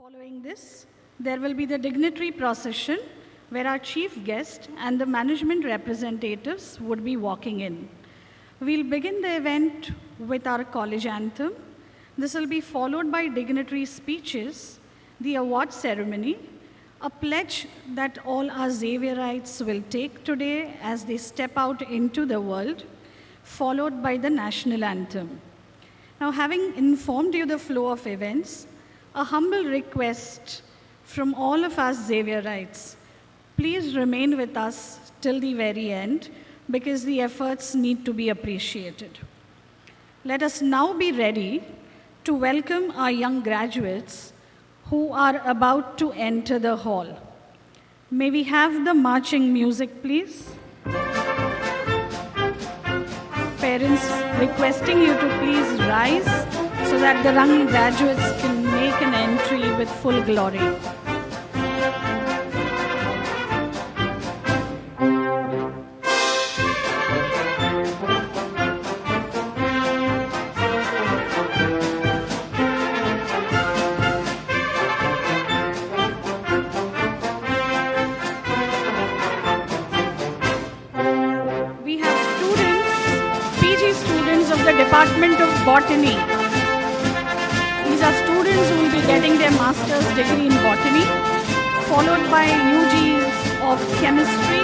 Following this, there will be the dignitary procession where our chief guest and the management representatives would be walking in. We'll begin the event with our college anthem. This will be followed by dignitary speeches, the award ceremony, a pledge that all our Xavierites will take today as they step out into the world, followed by the national anthem. Now, having informed you the flow of events, a humble request from all of us Xavierites. Please remain with us till the very end because the efforts need to be appreciated. Let us now be ready to welcome our young graduates who are about to enter the hall. May we have the marching music, please? Parents requesting you to please rise so that the young graduates can make an entry with full glory. We have students, PG students of the Department of Botany. These are students who will be getting their master's degree in botany, followed by UGs of chemistry,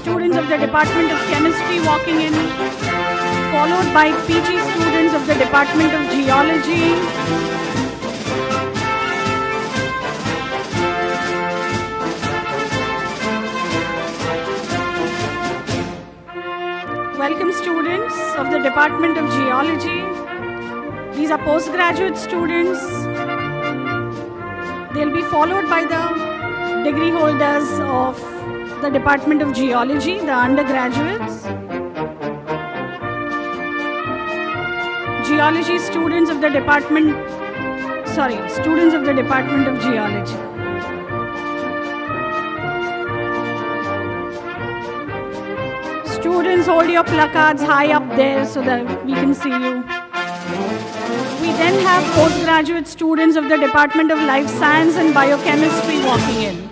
students of the Department of Chemistry walking in, followed by PG students of the Department of Geology, welcome students of the Department of Geology. These are postgraduate students. They'll be followed by the degree holders of the Department of Geology, the undergraduates. Geology students of the students of the Department of Geology. Students, hold your placards high up there so that we can see you. We then have postgraduate students of the Department of Life Science and Biochemistry walking in.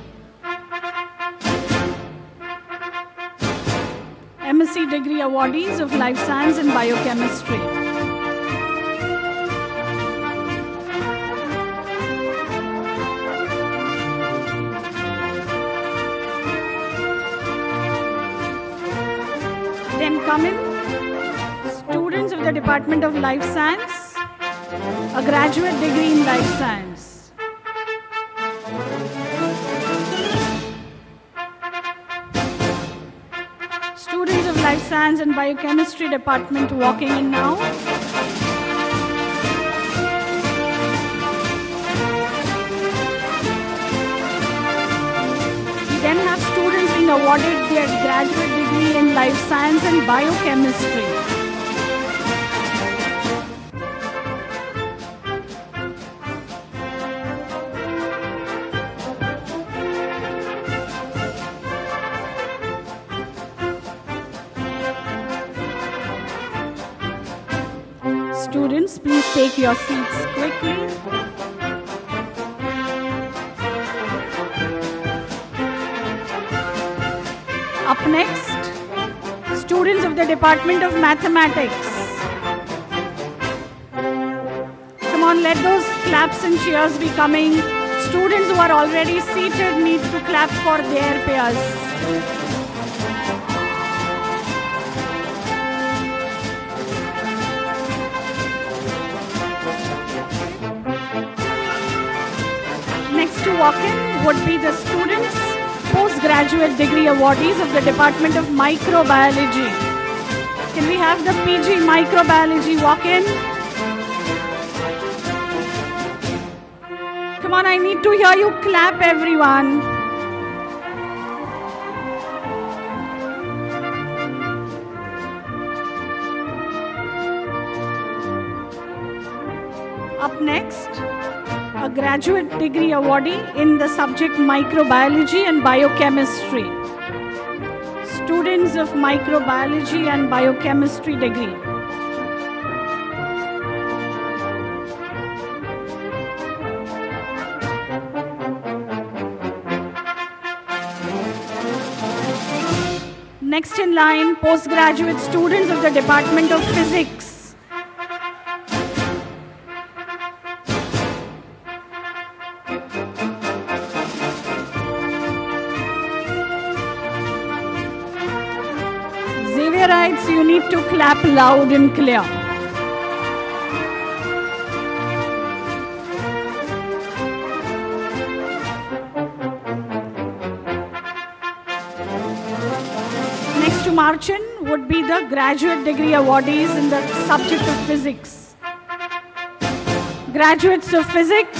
MSc degree awardees of Life Science and Biochemistry. Then come in students of the Department of Life Science, a graduate degree in Life Science. Students of Life Science and Biochemistry Department walking in now. We then have students being awarded their graduate degree in Life Science and Biochemistry. Students, please take your seats quickly. Up next, students of the Department of Mathematics. Come on, let those claps and cheers be coming. Students who are already seated need to clap for their peers. Next to walk in would be the students, postgraduate degree awardees of the Department of Microbiology. Can we have the PG Microbiology walk in? Come on, I need to hear you clap, everyone. Up next, a graduate degree awardee in the subject microbiology and biochemistry. Students of microbiology and biochemistry degree. Next in line, postgraduate students of the Department of Physics. Xavierites, you need to clap loud and clear. Next to march in would be the graduate degree awardees in the subject of physics. Graduates of physics,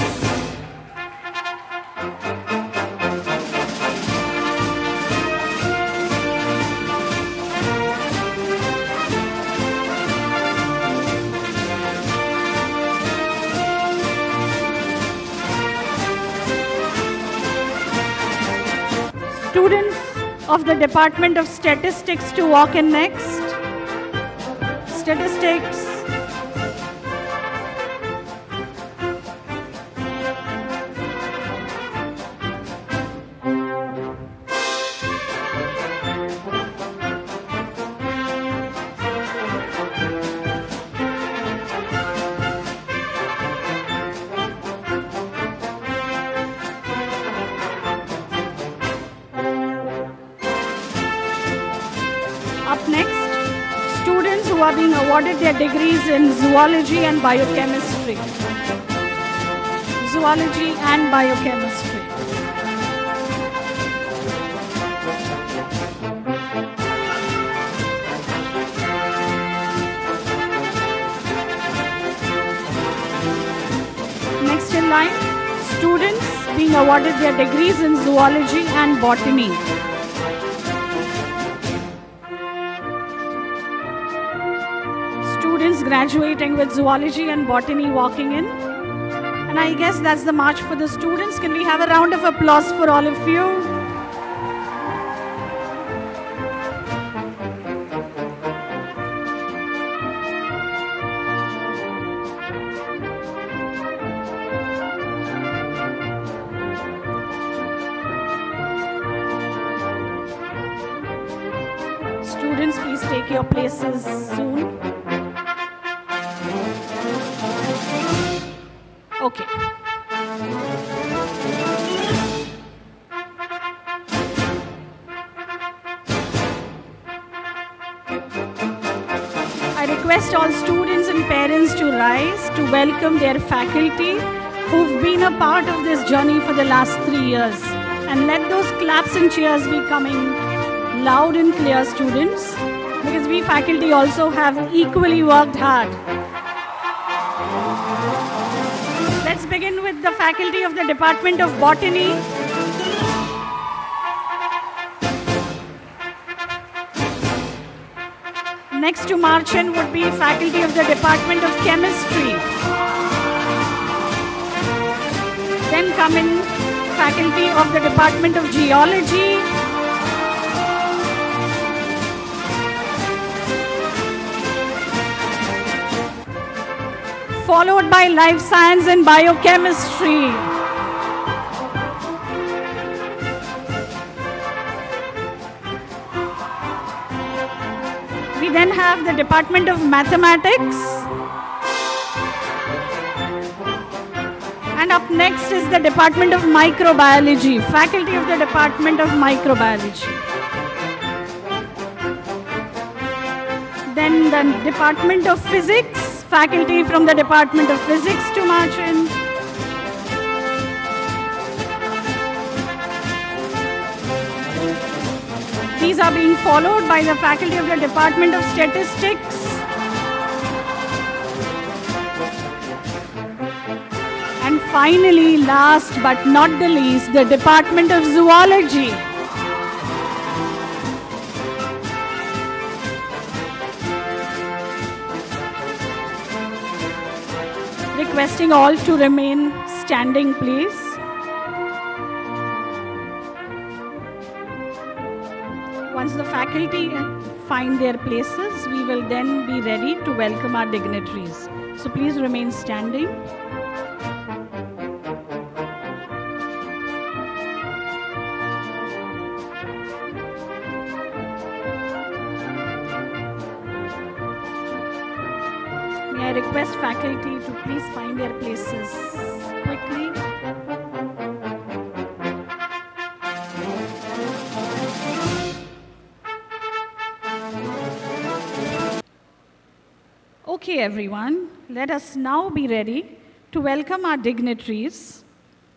students of the Department of Statistics to walk in next. Statistics. Up next, students who are being awarded their degrees in zoology and biochemistry. Zoology and biochemistry. Next in line, students being awarded their degrees in zoology and botany. Students graduating with zoology and botany walking in. And I guess that's the march for the students. Can we have a round of applause for all of you? Students, please take your places soon. Okay. I request all students and parents to rise to welcome their faculty who've been a part of this journey for the last 3 years. And let those claps and cheers be coming loud and clear, students, because we faculty also have equally worked hard. Let's begin with the faculty of the Department of Botany. Next to march in would be faculty of the Department of Chemistry. Then come in faculty of the Department of Geology. Followed by Life Science and Biochemistry. We then have the Department of Mathematics. And up next is the Department of Microbiology, faculty of the Department of Microbiology. Then the Department of Physics, faculty from the Department of Physics to march in. These are being followed by the faculty of the Department of Statistics. And finally, last but not the least, the Department of Zoology. Requesting all to remain standing, please. Once the faculty find their places, we will then be ready to welcome our dignitaries. So please remain standing. May I request faculty to please find their places quickly. Okay, everyone, let us now be ready to welcome our dignitaries.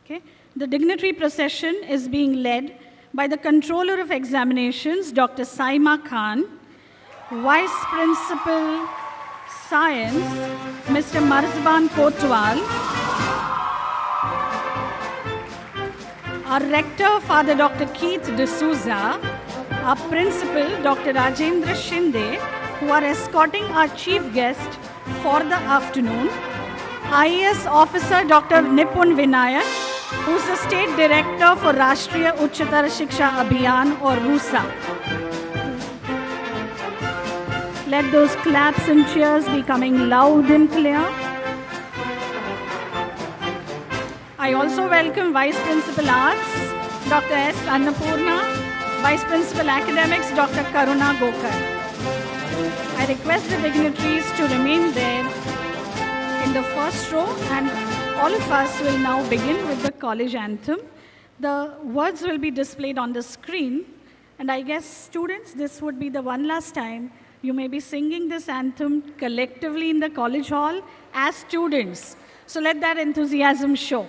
Okay? The dignitary procession is being led by the Controller of Examinations, Dr. Saima Khan, Vice Principal Science, Mr. Marzban Kotwal, our Rector, Father Dr. Keith D'Souza, our Principal, Dr. Rajendra Shinde, who are escorting our chief guest for the afternoon, IAS Officer Dr. Nipun Vinayak, who is the State Director for Rashtriya Uchchatar Shiksha Abhiyan or RUSA. Let those claps and cheers be coming loud and clear. I also welcome Vice Principal Arts, Dr. S. Annapurna, Vice Principal Academics, Dr. Karuna Gokar. I request the dignitaries to remain there in the first row, and all of us will now begin with the college anthem. The words will be displayed on the screen, and I guess, students, this would be the one last time you may be singing this anthem collectively in the college hall as students. So let that enthusiasm show.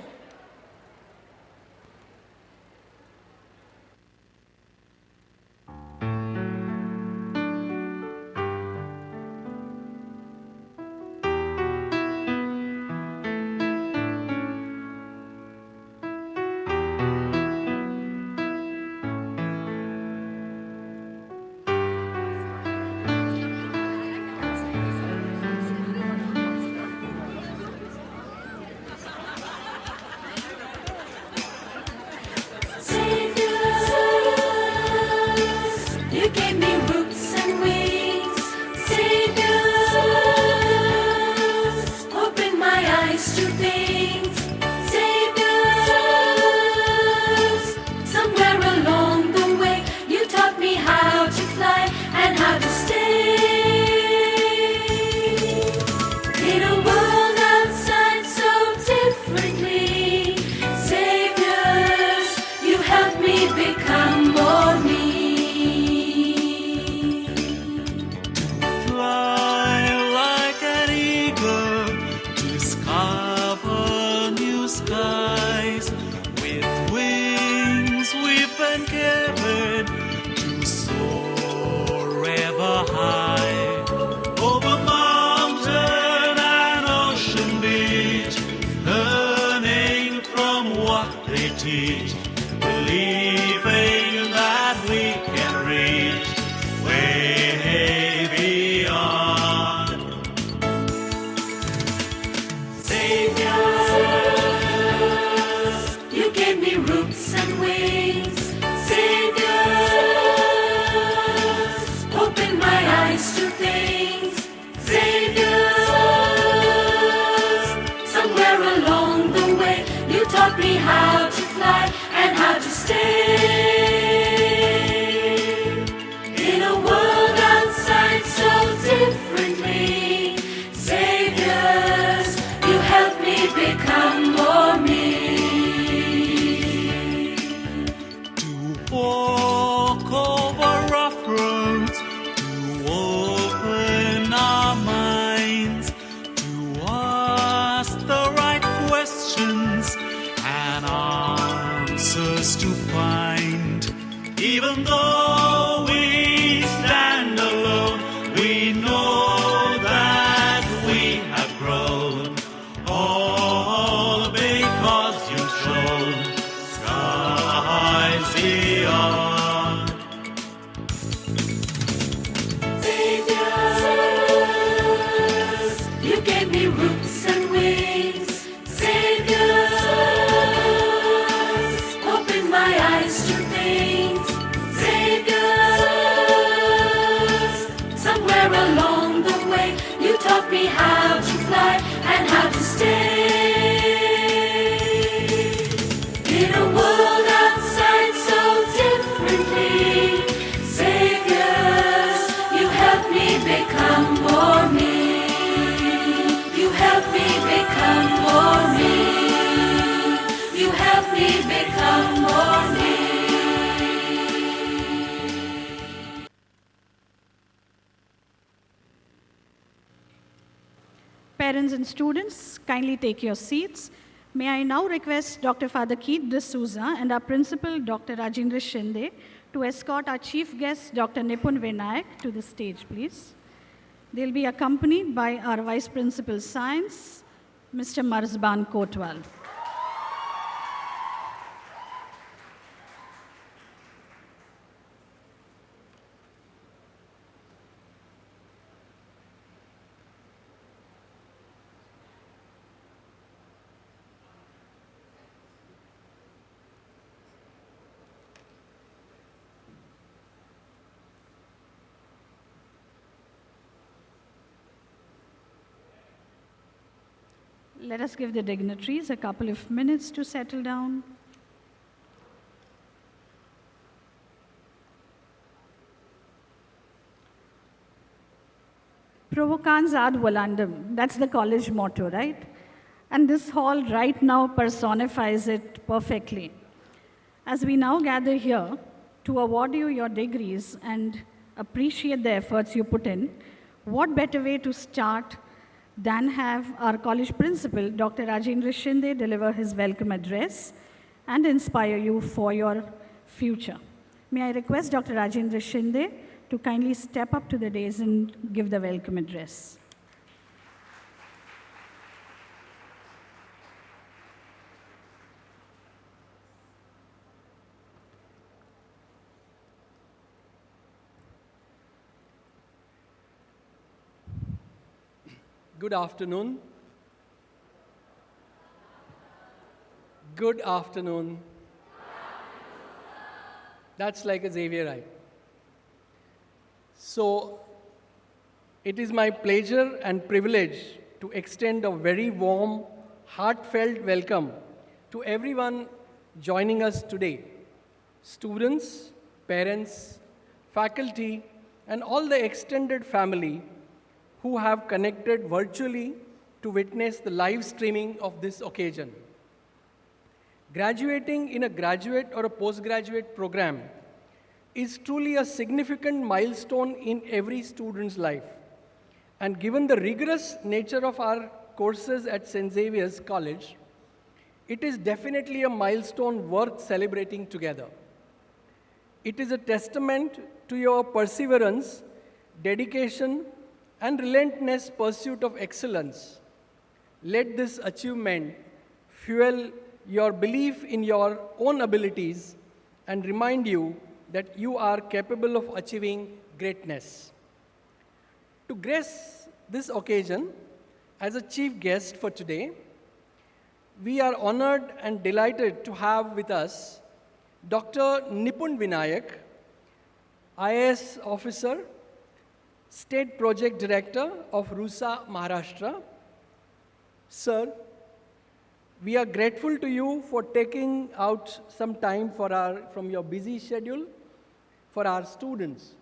Saviors, you help me become more me. Parents and students, kindly take your seats. May I now request Dr. Father Keith D'Souza and our principal, Dr. Rajendra Shinde, to escort our chief guest, Dr. Nipun Vinayak, to the stage, please. They'll be accompanied by our Vice Principal Science, Mr. Marzban Kotwal. Let us give the dignitaries a couple of minutes to settle down. Provocans ad volendum, that's the college motto, right? And this hall right now personifies it perfectly. As we now gather here to award you your degrees and appreciate the efforts you put in, what better way to start than have our college principal, Dr. Rajendra Shinde, deliver his welcome address and inspire you for your future. May I request Dr. Rajendra Shinde to kindly step up to the dais and give the welcome address. Good afternoon. Good afternoon. That's like a Xavierite. So, it is my pleasure and privilege to extend a very warm, heartfelt welcome to everyone joining us today. Students, parents, faculty, and all the extended family who have connected virtually to witness the live streaming of this occasion. Graduating in a graduate or a postgraduate program is truly a significant milestone in every student's life. And given the rigorous nature of our courses at St. Xavier's College, it is definitely a milestone worth celebrating together. It is a testament to your perseverance, dedication, and relentless pursuit of excellence. Let this achievement fuel your belief in your own abilities and remind you that you are capable of achieving greatness. To grace this occasion, as a chief guest for today, we are honored and delighted to have with us Dr. Nipun Vinayak, IAS officer, State Project Director of RUSA, Maharashtra. Sir, we are grateful to you for taking out some time from your busy schedule for our students.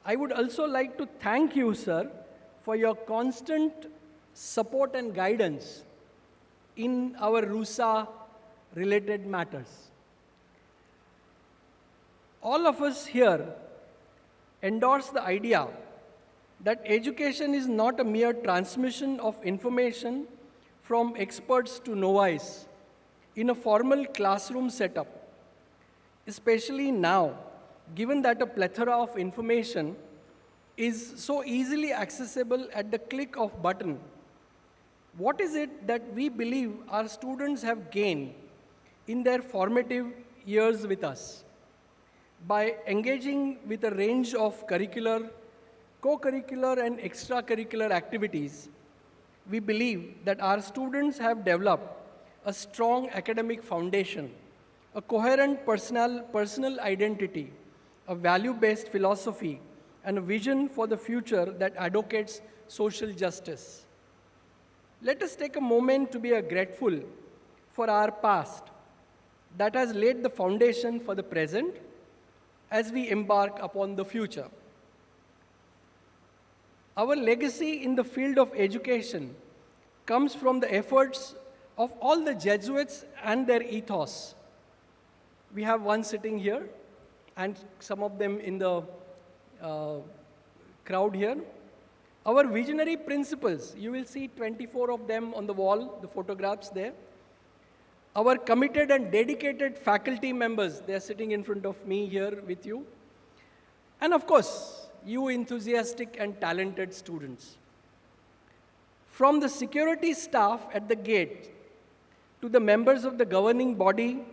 I would also like to thank you, sir, for your constant support and guidance in our RUSA-related matters. All of us here endorse the idea that education is not a mere transmission of information from experts to novice in a formal classroom setup, especially now, given that a plethora of information is so easily accessible at the click of button. What is it that we believe our students have gained in their formative years with us? By engaging with a range of curricular, co-curricular, and extracurricular activities, we believe that our students have developed a strong academic foundation, a coherent personal identity, a value-based philosophy, and a vision for the future that advocates social justice. Let us take a moment to be grateful for our past that has laid the foundation for the present as we embark upon the future. Our legacy in the field of education comes from the efforts of all the Jesuits and their ethos. We have one sitting here, and some of them in the crowd here. Our visionary principles, you will see 24 of them on the wall, the photographs there. Our committed and dedicated faculty members, they are sitting in front of me here with you. And of course, you enthusiastic and talented students. From the security staff at the gate to the members of the governing body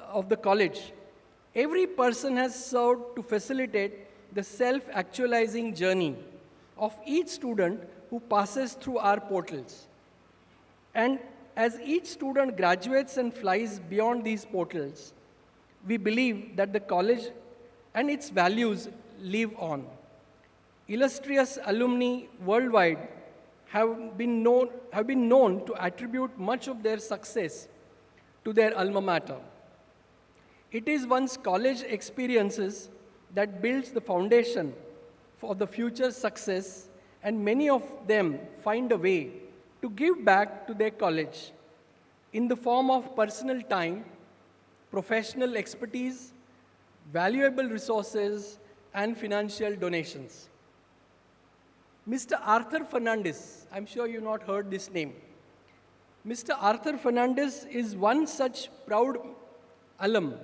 of the college, every person has served to facilitate the self-actualizing journey of each student who passes through our portals. And as each student graduates and flies beyond these portals, we believe that the college and its values live on. Illustrious alumni worldwide have been known to attribute much of their success to their alma mater. It is one's college experiences that builds the foundation for the future success, and many of them find a way to give back to their college in the form of personal time, professional expertise, valuable resources, and financial donations. Mr. Arthur Fernandes, I'm sure you've not heard this name. Mr. Arthur Fernandes is one such proud alum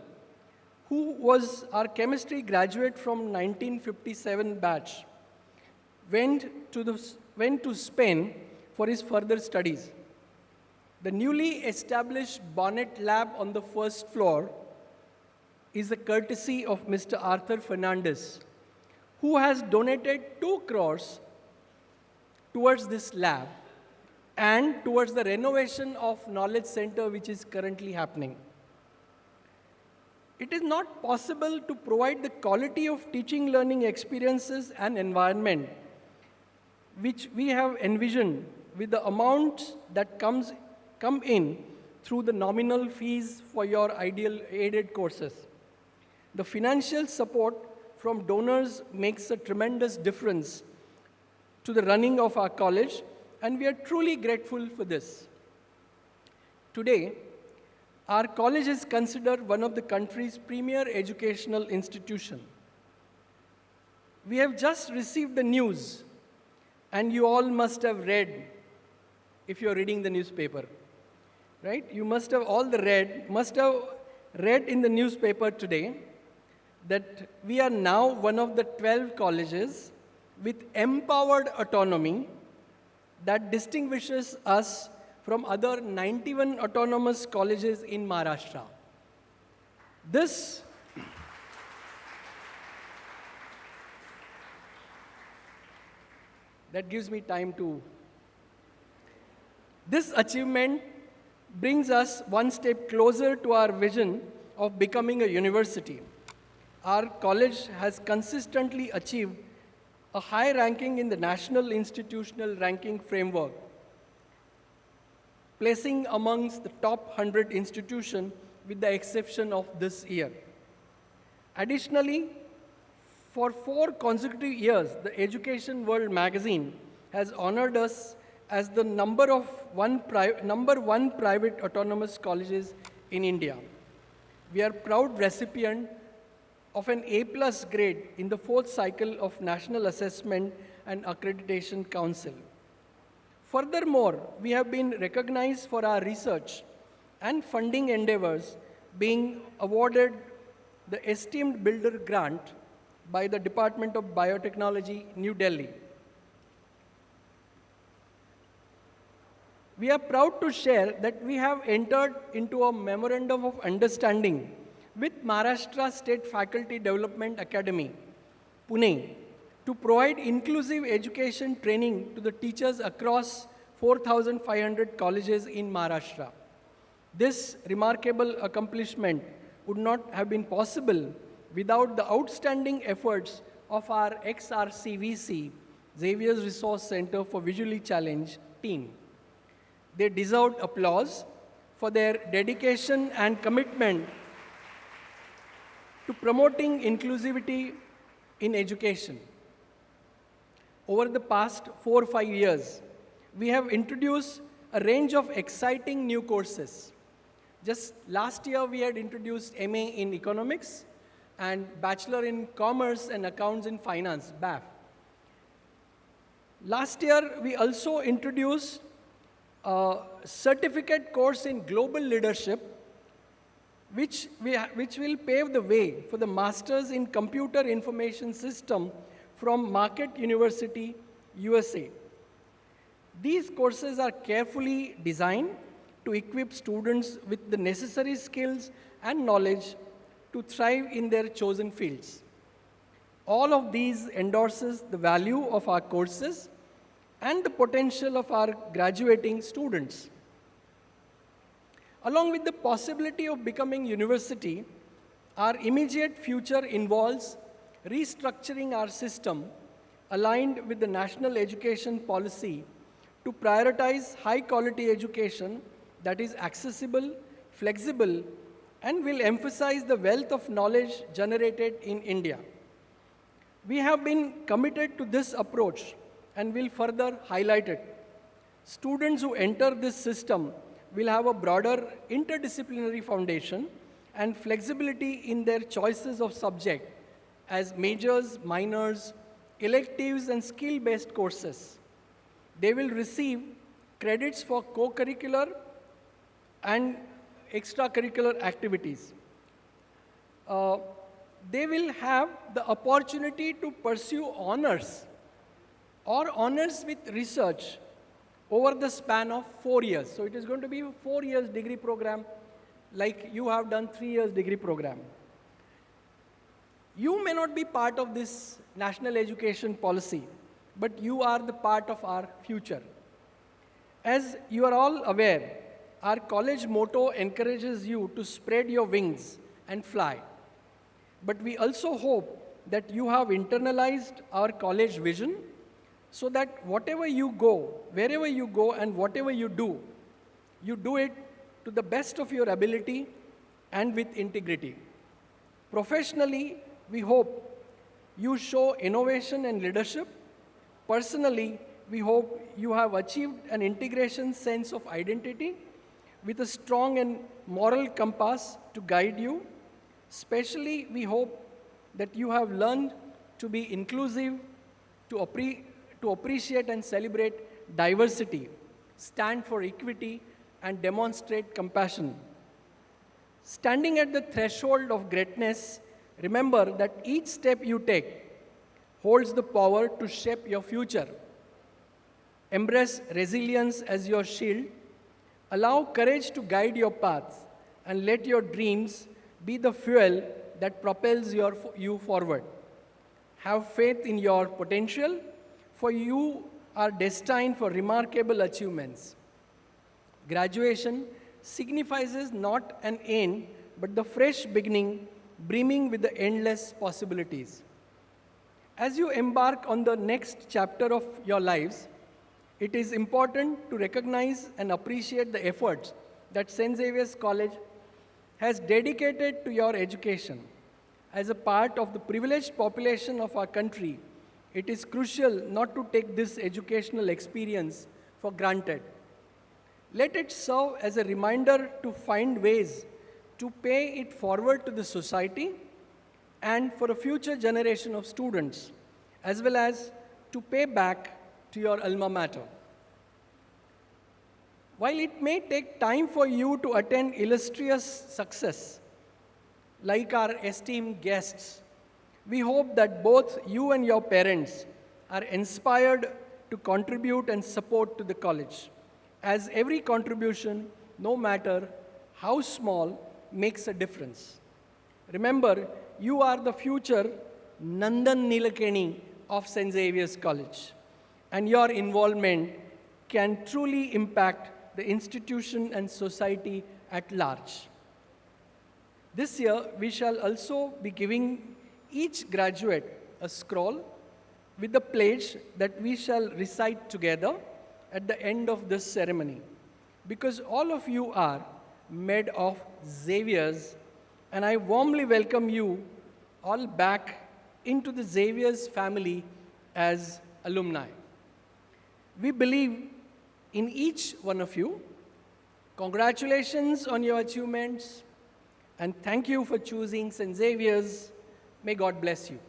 who was our chemistry graduate from 1957 batch, went to Spain for his further studies. The newly established Bonnet Lab on the first floor is the courtesy of Mr. Arthur Fernandes, who has donated 2 crores towards this lab and towards the renovation of Knowledge Center, which is currently happening. It is not possible to provide the quality of teaching learning experiences and environment which we have envisioned with the amounts that come in through the nominal fees for your ideal aided courses. The financial support from donors makes a tremendous difference to the running of our college, and we are truly grateful for this. Today, our college is considered one of the country's premier educational institutions. We have just received the news, and you all must have read, if you're reading the newspaper, right? You must have read in the newspaper today that we are now one of the 12 colleges with empowered autonomy that distinguishes us from other 91 autonomous colleges in Maharashtra. This that gives me time to. This achievement brings us one step closer to our vision of becoming a university. Our college has consistently achieved a high ranking in the National Institutional Ranking Framework, placing amongst the top 100 institutions with the exception of this year. Additionally, for 4 consecutive years, the Education World magazine has honored us as the number 1 private autonomous colleges in India. We are proud recipient of an A+ grade in the 4th cycle of National Assessment and Accreditation Council. Furthermore, we have been recognized for our research and funding endeavors, being awarded the Esteemed Builder Grant by the Department of Biotechnology, New Delhi. We are proud to share that we have entered into a memorandum of understanding with Maharashtra State Faculty Development Academy, Pune, to provide inclusive education training to the teachers across 4,500 colleges in Maharashtra. This remarkable accomplishment would not have been possible without the outstanding efforts of our XRCVC, Xavier's Resource Center for Visually Challenged team. They deserve applause for their dedication and commitment to promoting inclusivity in education. Over the past 4 or 5 years, we have introduced a range of exciting new courses. Just last year, we had introduced MA in Economics and Bachelor in Commerce and Accounts in Finance, BAF. Last year, we also introduced a certificate course in global leadership, which will pave the way for the Masters in Computer Information System from Marquette University, USA. These courses are carefully designed to equip students with the necessary skills and knowledge to thrive in their chosen fields. All of these endorses the value of our courses and the potential of our graduating students. Along with the possibility of becoming university, our immediate future involves restructuring our system aligned with the national education policy to prioritize high quality education that is accessible, flexible, and will emphasize the wealth of knowledge generated in India. We have been committed to this approach and will further highlight it. Students who enter this system will have a broader interdisciplinary foundation and flexibility in their choices of subject as majors, minors, electives, and skill-based courses. They will receive credits for co-curricular and extracurricular activities. They will have the opportunity to pursue honors or honors with research over the span of 4 years. So it is going to be a 4 years degree program like you have done 3 years degree program. You may not be part of this national education policy, but you are the part of our future. As you are all aware, our college motto encourages you to spread your wings and fly. But we also hope that you have internalized our college vision so that whatever you go, wherever you go, and whatever you do it to the best of your ability and with integrity. Professionally, we hope you show innovation and leadership. Personally, we hope you have achieved an integration sense of identity with a strong and moral compass to guide you. Especially, we hope that you have learned to be inclusive, to appreciate and celebrate diversity, stand for equity, and demonstrate compassion. Standing at the threshold of greatness, remember that each step you take holds the power to shape your future. Embrace resilience as your shield. Allow courage to guide your path, and let your dreams be the fuel that propels you forward. Have faith in your potential, for you are destined for remarkable achievements. Graduation signifies not an end, but the fresh beginning, brimming with the endless possibilities. As you embark on the next chapter of your lives, it is important to recognize and appreciate the efforts that St. Xavier's College has dedicated to your education. As a part of the privileged population of our country, it is crucial not to take this educational experience for granted. Let it serve as a reminder to find ways to pay it forward to the society and for a future generation of students, as well as to pay back to your alma mater. While it may take time for you to attain illustrious success, like our esteemed guests, we hope that both you and your parents are inspired to contribute and support to the college, as every contribution, no matter how small, makes a difference. Remember, you are the future Nandan Nilekani of St. Xavier's College, and your involvement can truly impact the institution and society at large. This year, we shall also be giving each graduate a scroll with the pledge that we shall recite together at the end of this ceremony. Because all of you are made of Xaviers, and I warmly welcome you all back into the Xaviers family as alumni. We believe in each one of you. Congratulations on your achievements, and thank you for choosing St. Xavier's. May God bless you.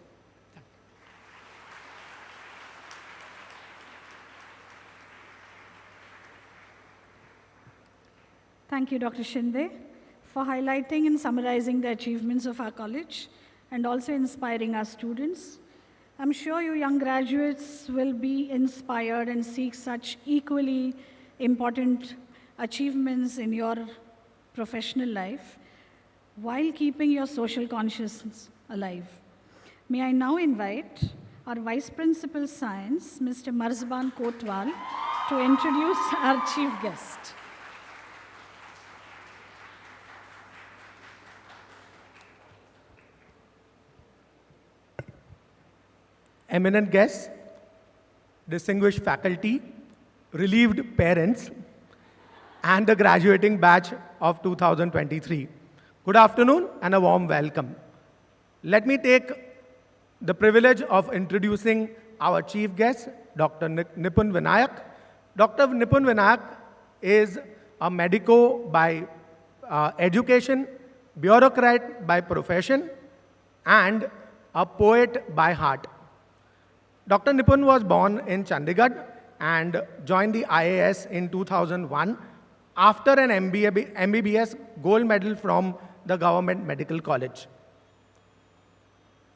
Thank you, Dr. Shinde, for highlighting and summarizing the achievements of our college and also inspiring our students. I'm sure you young graduates will be inspired and seek such equally important achievements in your professional life while keeping your social consciousness alive. May I now invite our Vice Principal Science, Mr. Marzban Kotwal, to introduce our chief guest. Eminent guests, distinguished faculty, relieved parents, and the graduating batch of 2023. Good afternoon and a warm welcome. Let me take the privilege of introducing our chief guest, Dr. Nipun Vinayak. Dr. Nipun Vinayak is a medico by education, bureaucrat by profession, and a poet by heart. Dr. Nipun was born in Chandigarh and joined the IAS in 2001 after an MBBS gold medal from the Government Medical College.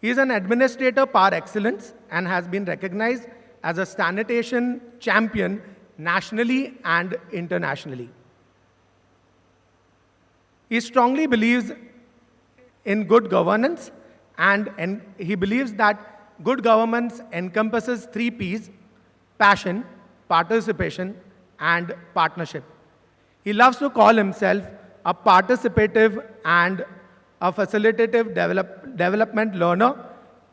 He is an administrator par excellence and has been recognized as a sanitation champion nationally and internationally. He strongly believes in good governance and he believes that good governance encompasses 3 P's: passion, participation, and partnership. He loves to call himself a participative and a facilitative development learner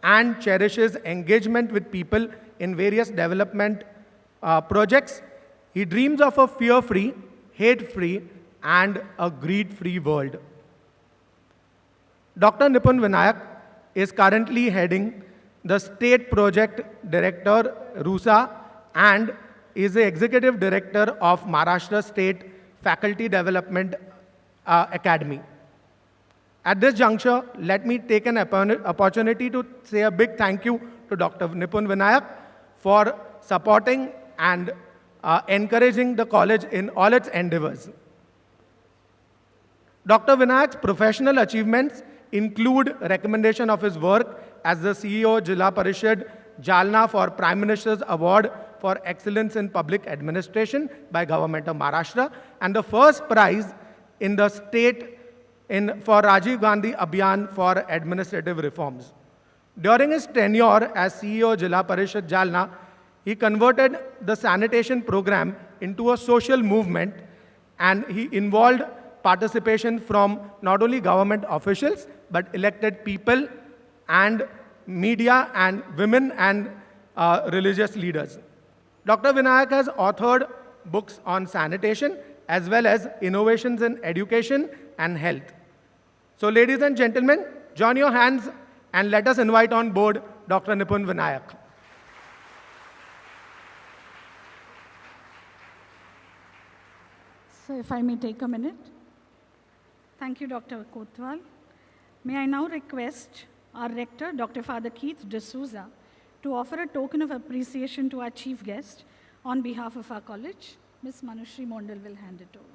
and cherishes engagement with people in various development projects. He dreams of a fear-free, hate-free, and a greed-free world. Dr. Nipun Vinayak is currently heading the State Project Director, RUSA, and is the Executive Director of Maharashtra State Faculty Development Academy. At this juncture, let me take an opportunity to say a big thank you to Dr. Nipun Vinayak for supporting and encouraging the college in all its endeavors. Dr. Vinayak's professional achievements include recommendation of his work as the CEO Jila Parishad Jalna for Prime Minister's Award for Excellence in Public Administration by Government of Maharashtra and the first prize in the state for Rajiv Gandhi Abhiyan for Administrative Reforms. During his tenure as CEO Jila Parishad Jalna, he converted the sanitation program into a social movement and he involved participation from not only government officials but elected people and media and women and religious leaders. Dr. Vinayak has authored books on sanitation as well as innovations in education and health. So ladies and gentlemen, join your hands and let us invite on board Dr. Nipun Vinayak. So if I may take a minute. Thank you, Dr. Kotwal. May I now request our rector, Dr. Father Keith D'Souza, to offer a token of appreciation to our chief guest on behalf of our college. Ms. Manushri Mondal will hand it over.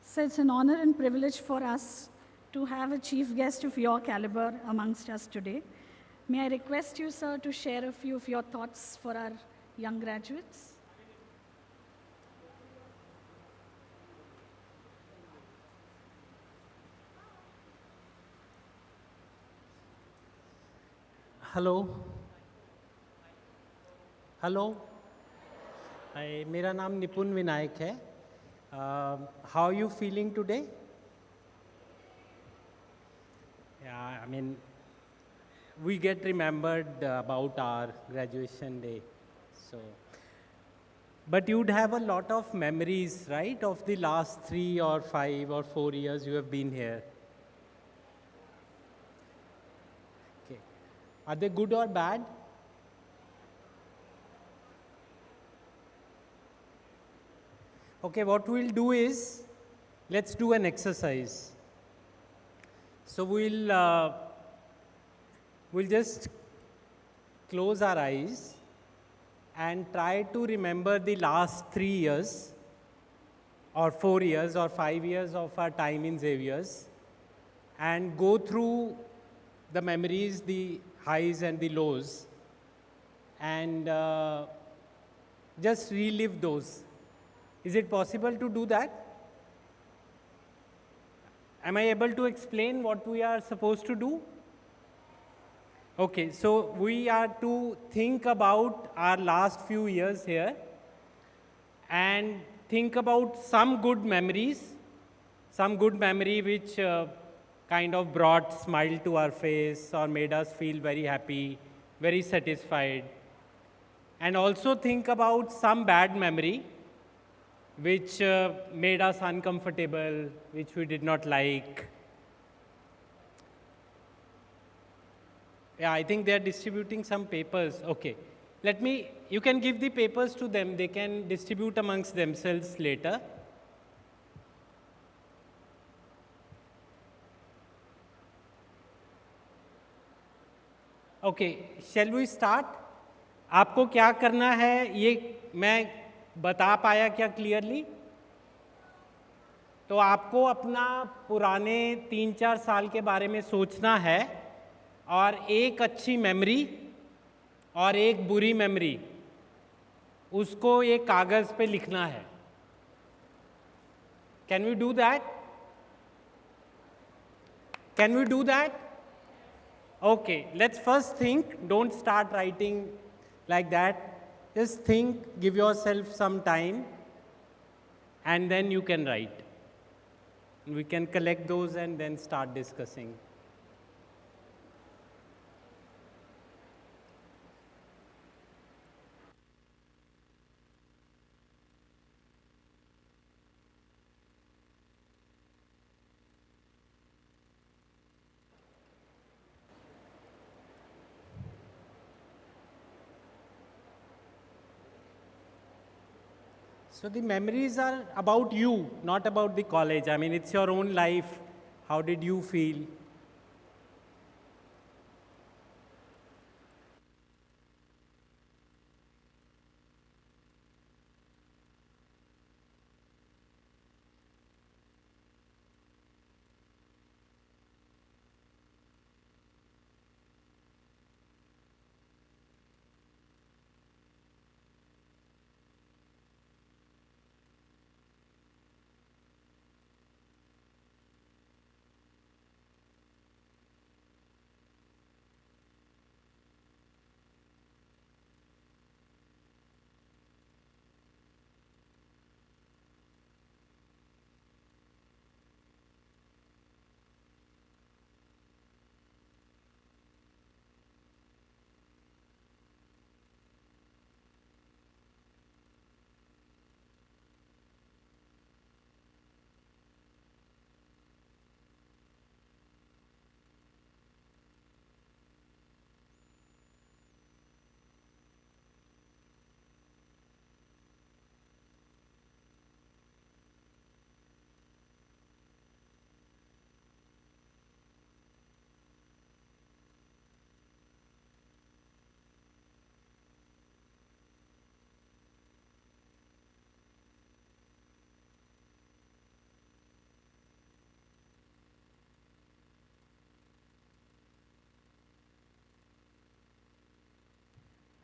So it's an honor and privilege for us to have a chief guest of your caliber amongst us today. May I request you, sir, to share a few of your thoughts for our young graduates? Hello मेरा नाम निपुन विनायक है. How are you feeling today? Yeah, I mean, we get remembered about our graduation day. So, but you'd have a lot of memories, right, of the last 3 or 5 or 4 years you have been here. Okay. Are they good or bad? Okay, what we'll do is, let's do an exercise. So we'll just close our eyes and try to remember the last 3 years or 4 years or 5 years of our time in Xavier's and go through the memories, the highs and the lows, and just relive those. Is it possible to do that? Am I able to explain what we are supposed to do? Okay, so we are to think about our last few years here and think about some good memories, some good memory which kind of brought smile to our face or made us feel very happy, very satisfied. And also think about some bad memory which made us uncomfortable, which we did not like. Yeah, I think they are distributing some papers. Okay. You can give the papers to them. They can distribute amongst themselves later. Okay, shall we start? आपको क्या करना है ये मैं बता पाया क्या clearly? तो आपको अपना पुराने 3-4 साल के बारे में सोचना है और एक अच्छी मेमोरी और एक बुरी मेमोरी उसको एक कागज़ पे लिखना है. Can we do that? Can we do that? Okay, let's first think. Don't start writing like that. Just think, give yourself some time, and then you can write. We can collect those and then start discussing. So the memories are about you, not about the college. I mean, it's your own life. How did you feel?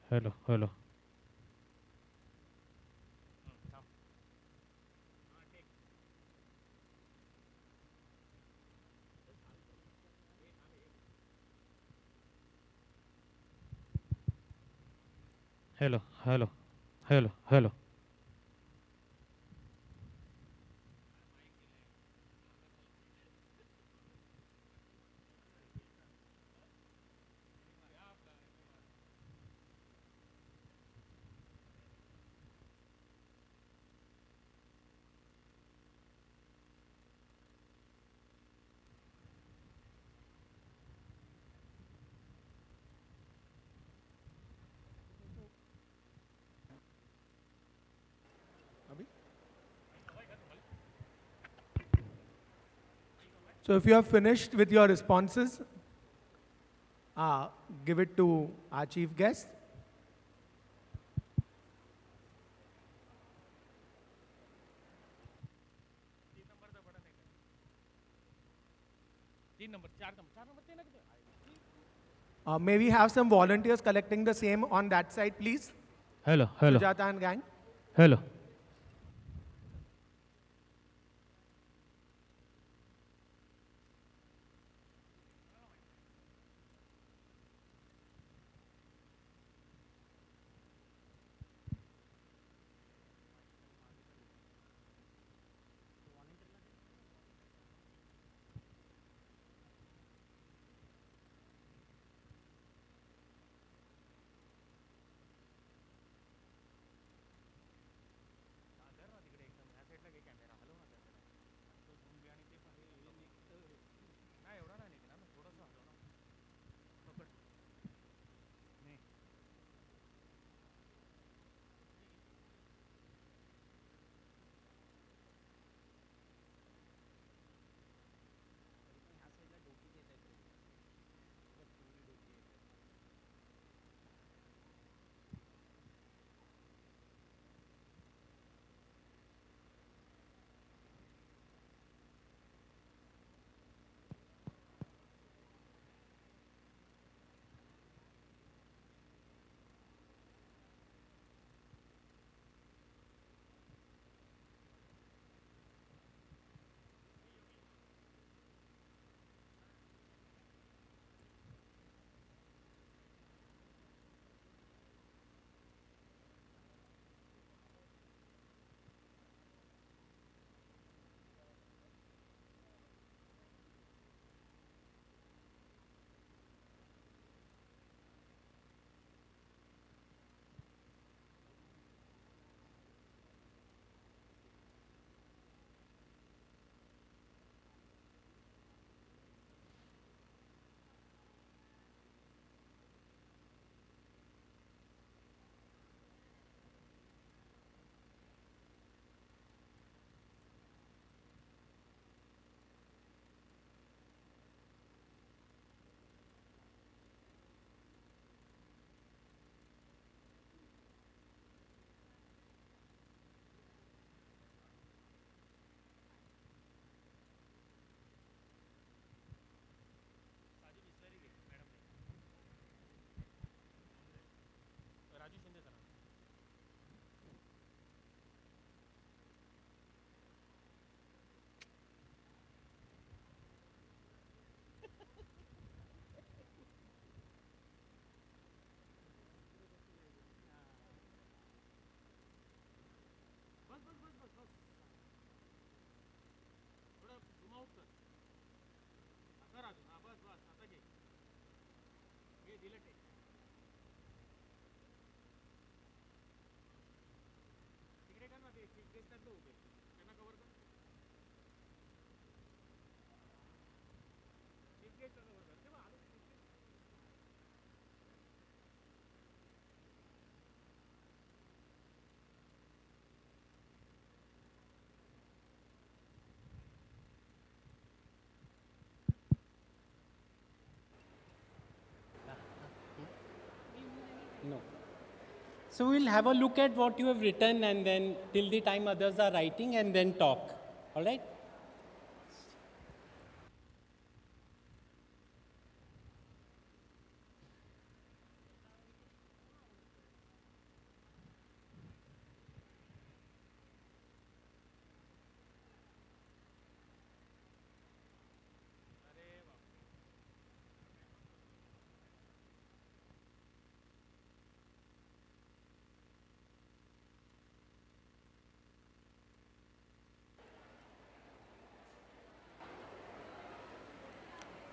Hello, hello. Hello, hello, hello, hello. So if you have finished with your responses, give it to our chief guest. May we have some volunteers collecting the same on that side, please? Hello, hello, Sujata and gang. hello. No. So we'll have a look at what you have written and then till the time others are writing and then talk. All right?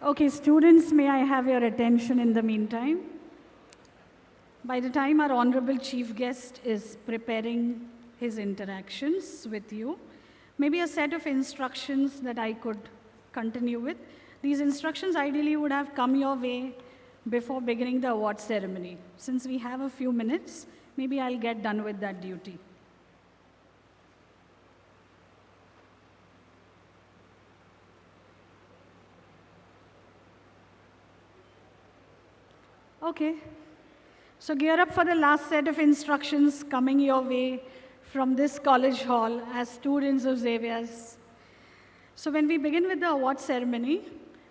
Okay, students, may I have your attention in the meantime? By the time our honorable chief guest is preparing his interactions with you, maybe a set of instructions that I could continue with. These instructions ideally would have come your way before beginning the award ceremony. Since we have a few minutes, maybe I'll get done with that duty. Okay. So gear up for the last set of instructions coming your way from this college hall as students of Xavier's. So when we begin with the award ceremony,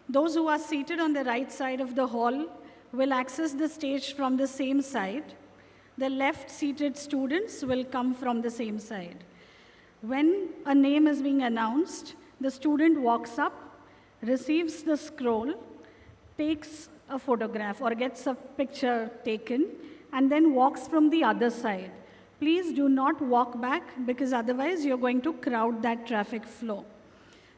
those who are seated on the right side of the hall will access the stage from the same side. The left-seated students will come from the same side. When a name is being announced, the student walks up, receives the scroll, takes a photograph or gets a picture taken, and then walks from the other side. Please do not walk back because otherwise you're going to crowd that traffic flow.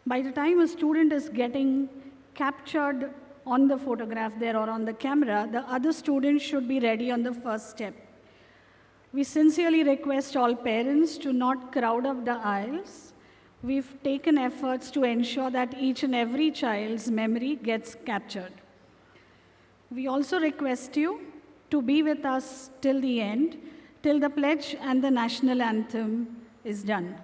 By the time a student is getting captured on the photograph there or on the camera, the other student should be ready on the first step. We sincerely request all parents to not crowd up the aisles. We've taken efforts to ensure that each and every child's memory gets captured. We also request you to be with us till the end, till the pledge and the national anthem is done.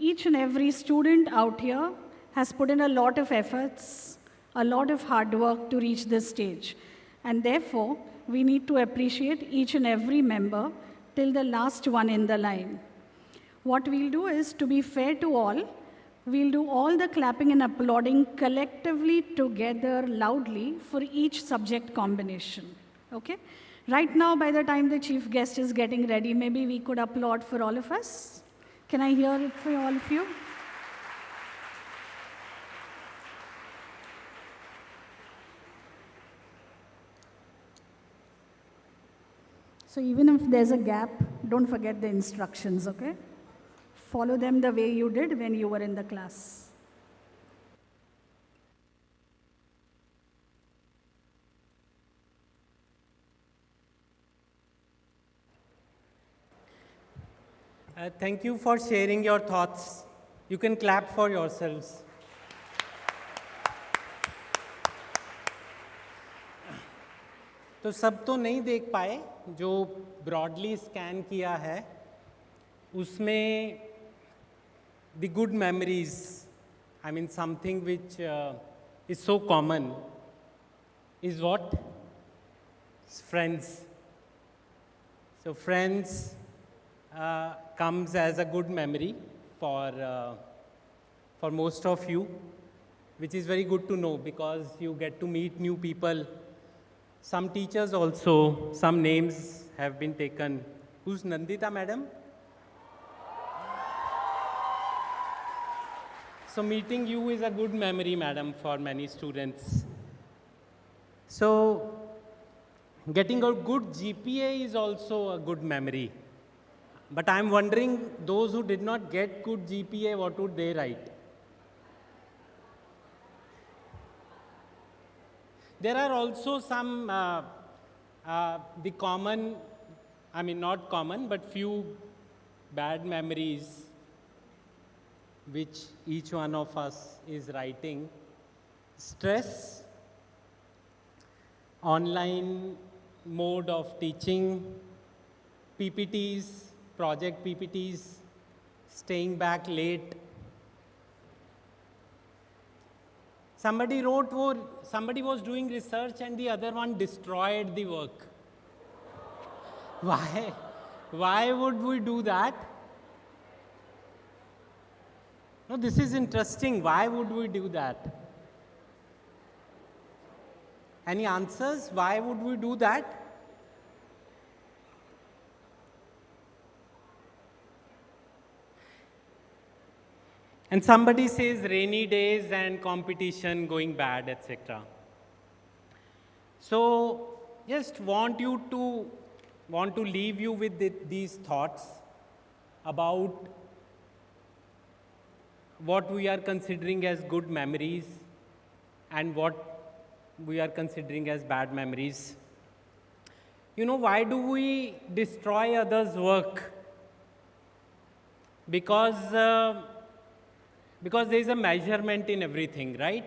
Each and every student out here has put in a lot of efforts, a lot of hard work to reach this stage. And therefore, we need to appreciate each and every member till the last one in the line. What we'll do is, to be fair to all, we'll do all the clapping and applauding collectively together loudly for each subject combination. Okay? Right now, by the time the chief guest is getting ready, maybe we could applaud for all of us. Can I hear it for all of you? So even if there's a gap, don't forget the instructions, okay? Follow them the way you did when you were in the class. Thank you for sharing your thoughts. You can clap for yourselves. तो सब तो नहीं देख पाए जो broadly scan किया है उसमें the good memories I mean something which is so common is what friends so friends comes as a good memory for most of you, which is very good to know because you get to meet new people. Some teachers also, some names have been taken. Who's Nandita madam? So meeting you is a good memory, madam, for many students. So getting a good GPA is also a good memory. But I'm wondering, those who did not get good GPA, what would they write? There are also some, the common, I mean not common, but few bad memories which each one of us is writing. Stress, online mode of teaching, PPTs, project PPTs, staying back late. Somebody was doing research and the other one destroyed the work. Why? Why would we do that? No, this is interesting. Why would we do that? Any answers? Why would we do that? And somebody says rainy days and competition going bad, etc. So just want to leave you with these thoughts about what we are considering as good memories and what we are considering as bad memories. You know, why do we destroy others' work? Because there is a measurement in everything, right?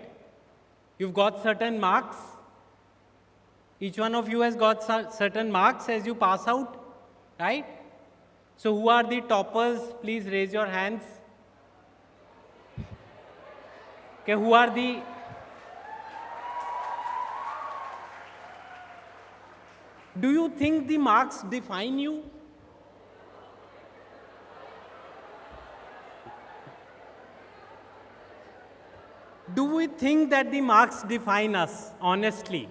You've got certain marks. Each one of you has got certain marks as you pass out, right? So who are the toppers? Please raise your hands. Okay, who are the... Do you think the marks define you? Do we think that the marks define us, honestly?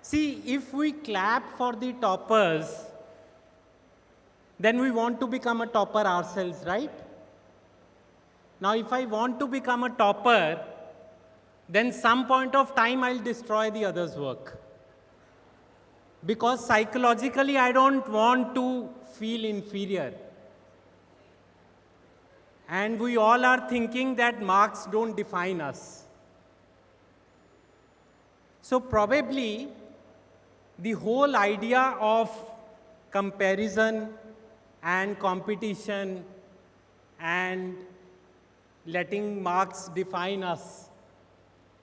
See, if we clap for the toppers, then we want to become a topper ourselves, right? Now, if I want to become a topper, then some point of time I'll destroy the other's work. Because psychologically, I don't want to feel inferior. And we all are thinking that marks don't define us. So probably the whole idea of comparison and competition and letting marks define us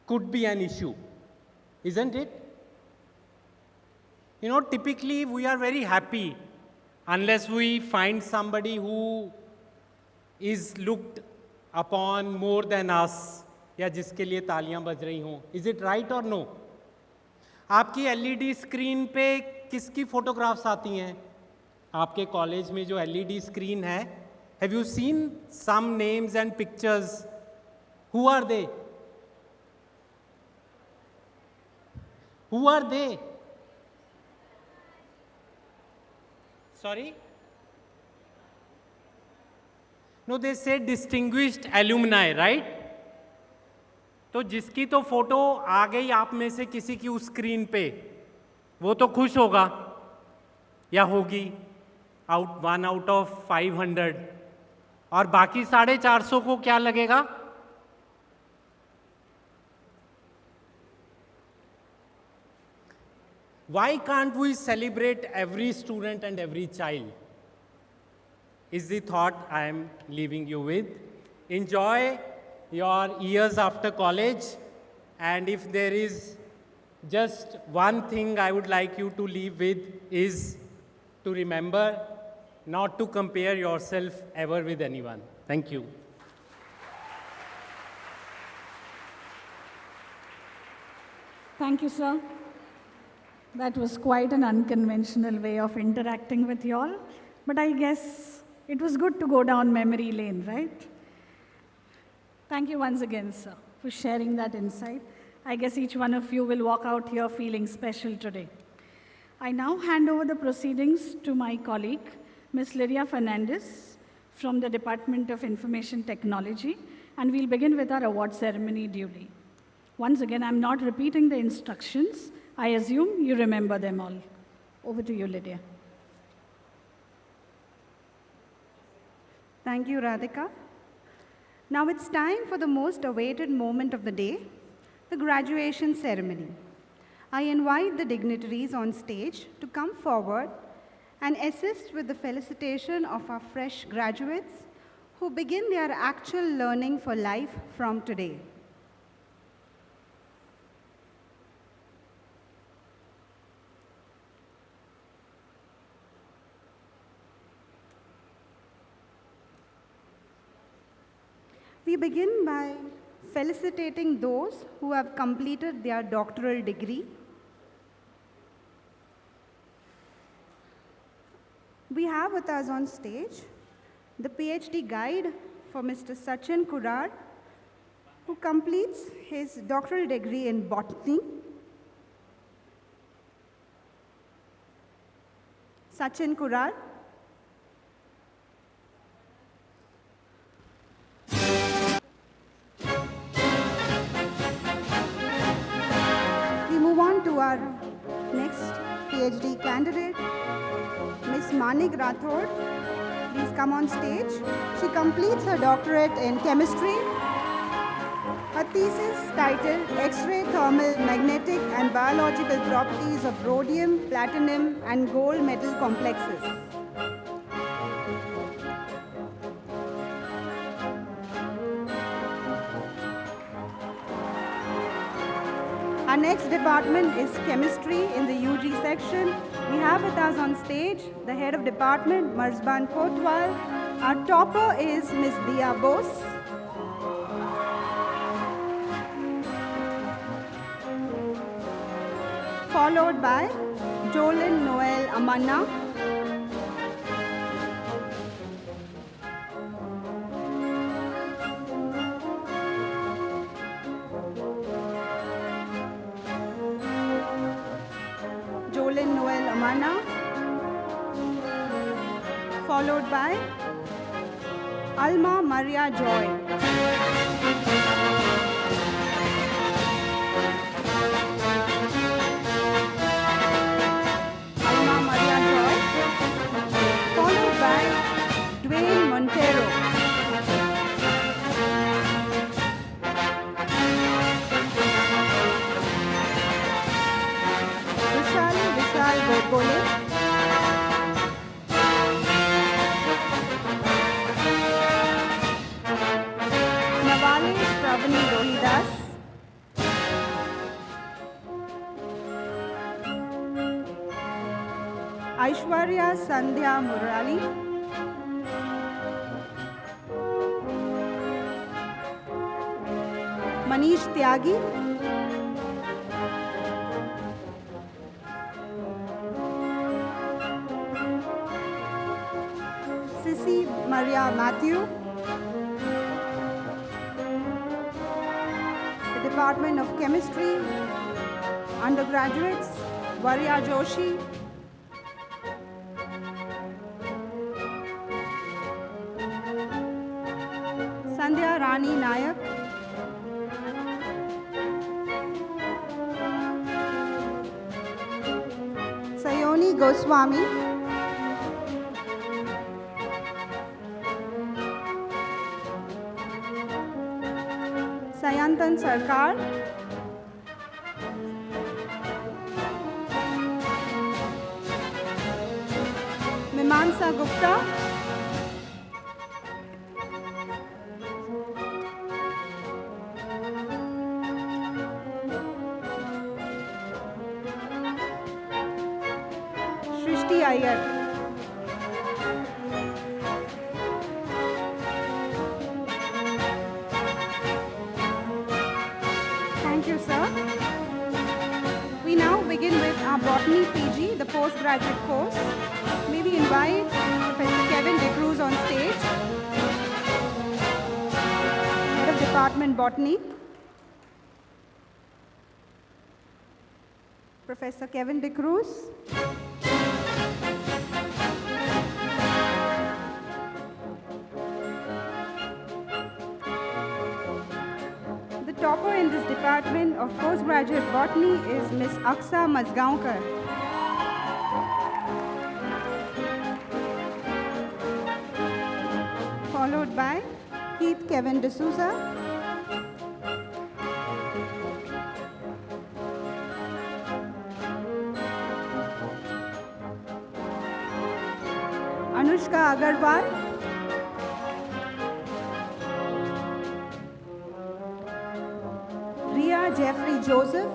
could be an issue, isn't it? You know, typically we are very happy unless we find somebody who is looked upon more than us, या जिसके लिए तालियां बज रही हों. Is it right or no? आपकी LED screen पे किसकी फोटोग्राफ्स आती हैं? आपके कॉलेज में जो LED स्क्रीन है, have you seen some names and pictures? Who are they? Who are they? Sorry? No, they say distinguished alumni, right? तो जिसकी तो फोटो आ गई आप में से किसी की उस स्क्रीन पे, वो तो खुश होगा या होगी, आउट 1 out of 500, और बाकी 450 को क्या लगेगा? Why can't we celebrate every student and every child? Is the thought I am leaving you with. Enjoy your years after college, and if there is just one thing I would like you to leave with is to remember not to compare yourself ever with anyone. Thank you. Thank you, sir. That was quite an unconventional way of interacting with you all, but I guess it was good to go down memory lane, right? Thank you once again, sir, for sharing that insight. I guess each one of you will walk out here feeling special today. I now hand over the proceedings to my colleague, Ms. Lydia Fernandez from the Department of Information Technology, and we'll begin with our award ceremony duly. Once again, I'm not repeating the instructions. I assume you remember them all. Over to you, Lydia. Thank you, Radhika. Now it's time for the most awaited moment of the day, the graduation ceremony. I invite the dignitaries on stage to come forward and assist with the felicitation of our fresh graduates who begin their actual learning for life from today. We begin by felicitating those who have completed their doctoral degree. We have with us on stage the PhD guide for Mr. Sachin Kurar, who completes his doctoral degree in botany. Sachin Kurar. We move on to our next PhD candidate, Ms. Manik Rathod. Please come on stage. She completes her doctorate in chemistry. Her thesis titled X-ray Thermal Magnetic and Biological Properties of Rhodium, Platinum and Gold Metal Complexes. Our next department is chemistry in the UG section. We have with us on stage the head of department, Marzban Kotwal. Our topper is Ms. Dia Bose. followed by Jolyn Noel Amanna. Jolyn Noel Amana, followed by Alma Maria Joy. Alma Maria Joy, followed by Dwayne Montero. Vishal Gorgole. Navalesh Pravani Rohidas. Aishwarya Sandhya Murali. Manish Tyagi. Sissy Maria Matthew. The Department of Chemistry, undergraduates, Varya Joshi. Sandhya Rani Nayak. Sayoni Goswami. Sayantan Sarkar. Mimansa Gupta. Shrishti Iyer. Thank you, sir. We now begin with our Botany PG, the postgraduate course. May we invite Professor Kevin DeCruz on stage, Head of Department Botany. Professor Kevin DeCruz. The topper in this department of postgraduate botany is Ms. Aksa Mazgaonkar. Followed by Keith Kevin D'Souza. Anushka Agarwal. Ria Jeffrey Joseph.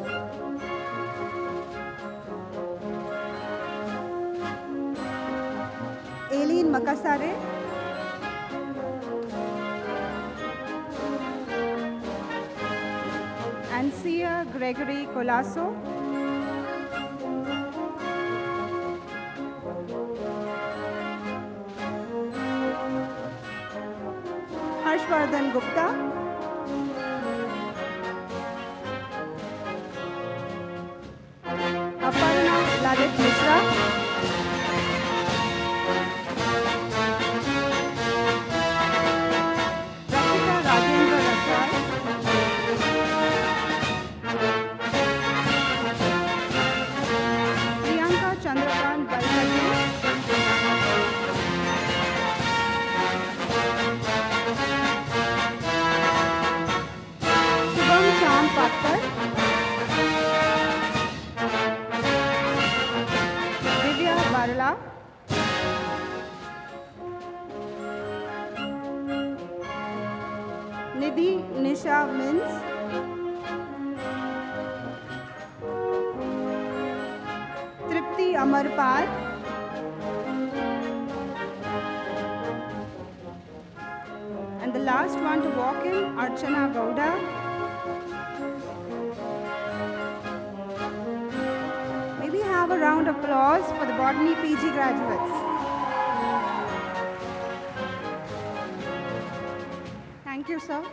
Aileen Makasare. Ancia Gregory Colasso. Harshvardhan Gupta. Aparna Lalit Mishra. Rakshita Rajendra Rasal. Priyanka Chandrakant Balkade. Shubham Chand Patkar. Divya Barla. Nidhi Nisha Mins. Tripti Amarpal. And the last one to walk in, Archana Gowda. of applause for the Botany PG graduates. Thank you, sir.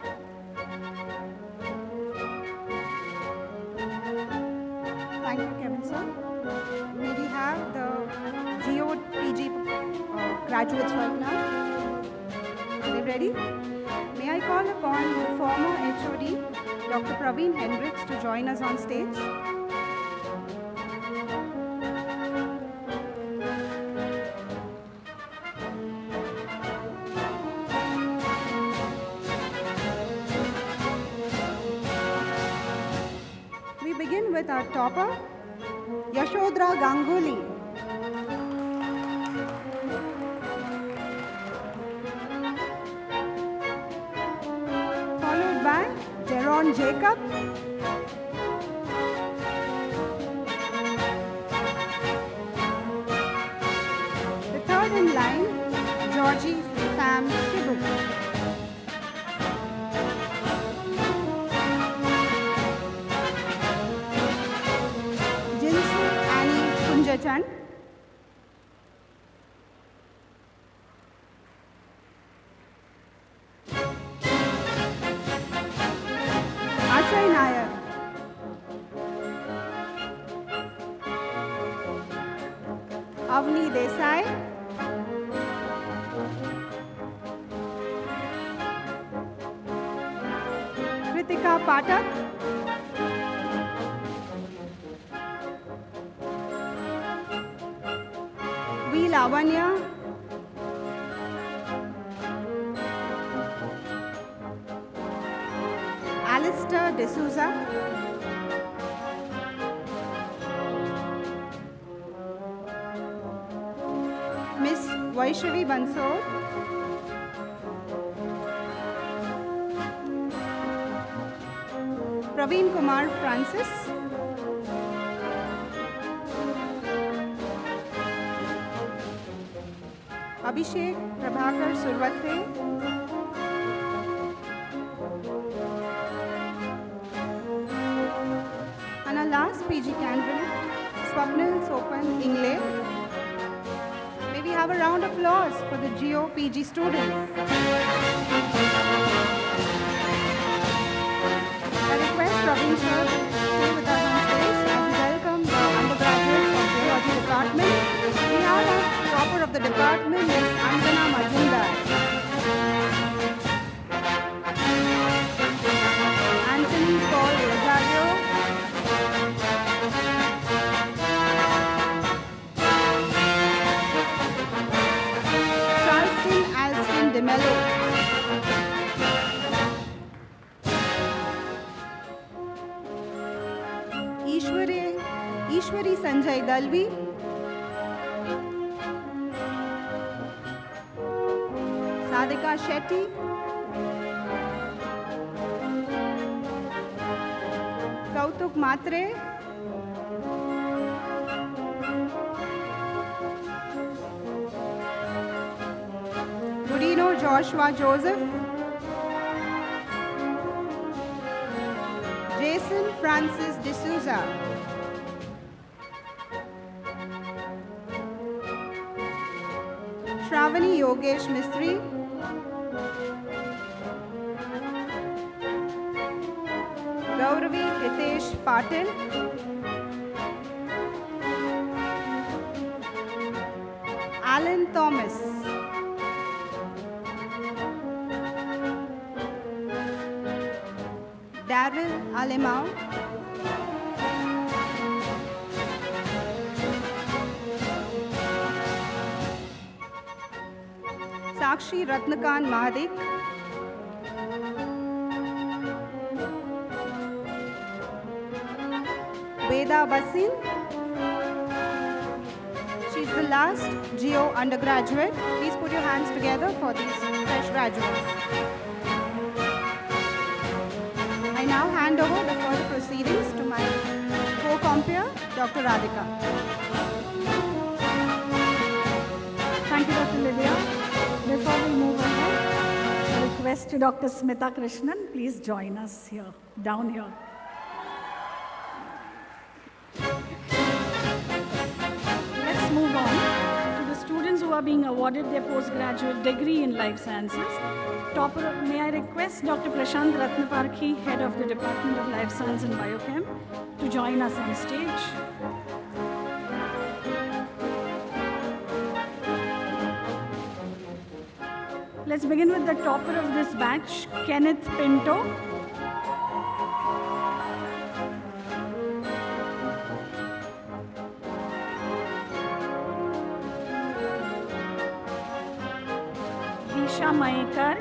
Thank you, Kevin, sir. May we have the Geo PG graduates right now? Are they ready? May I call upon the former HOD, Dr. Praveen Hendricks, to join us on stage? We begin with our topper, Yashodhara Ganguly. Followed by Jaron Jacob. The third in line, Georgie Sam Shibu. Jinsu Annie Kunjachan. Ashay Nair. Avni Desai. Kritika Patak. V. Lavanya. Alistair D'Souza. Miss Vaishnavi Bansor. Praveen Kumar Francis. Abhishek Prabhakar Survase. And our last PG candidate, Swapnil Sopan Ingle. May we have a round of applause for the Geo PG students. I request Praveen sir to stay with us on stage as we welcome the undergraduates of Geology department. We have a topper of the department, Ms. Anjana Majumdar. Anthony Paul Rosario. Charleston Alston de Mello. Ishwari Sanjay Dalvi. Sadhika Shetty. Kautuk Matre. Gudino Joshua Joseph. Jason Francis D'Souza. Shravani Yogesh Mistry. Gauravi Hitesh Patil. Alan Thomas. Daryl Alemau. Sakshi Ratnakan Mahadik. Veda Basin. She's the last Geo undergraduate. Please put your hands together for these fresh graduates. I now hand over the further proceedings to my co-compeer, Dr. Radhika. Thank you, Dr. Lydia. Before we move ahead, I request Dr. Smita Krishnan, please join us here, down here. are being awarded their postgraduate degree in life sciences. May I request Dr. Prashant Ratnaparkhi, Head of the Department of Life Science and Biochem, to join us on stage. Let's begin with the topper of this batch, Kenneth Pinto. Disha Maekar.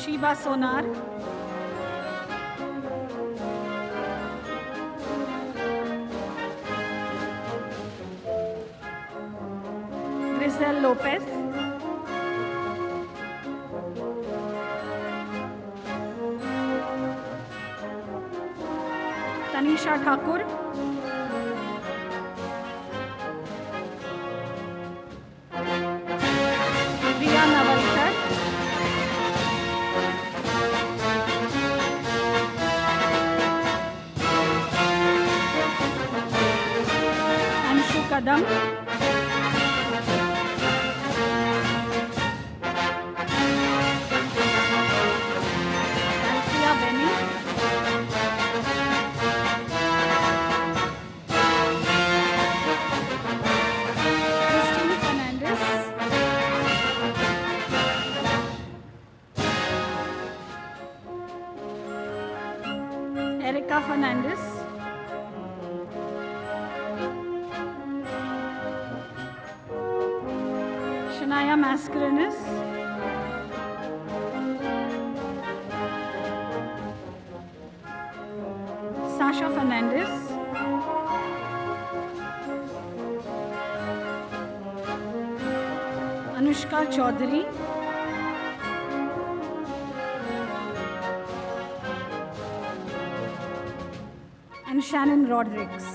Shiba Sonar. Grisel Lopez. Tanisha Thakur. Priya Navalkar. Anshu Kadam. Althea Benny. Christine Fernandez. Erica Fernandez. Shania Mascarenas. Sasha Fernandez. Anushka Chaudhary. And Shannon Rodrigues.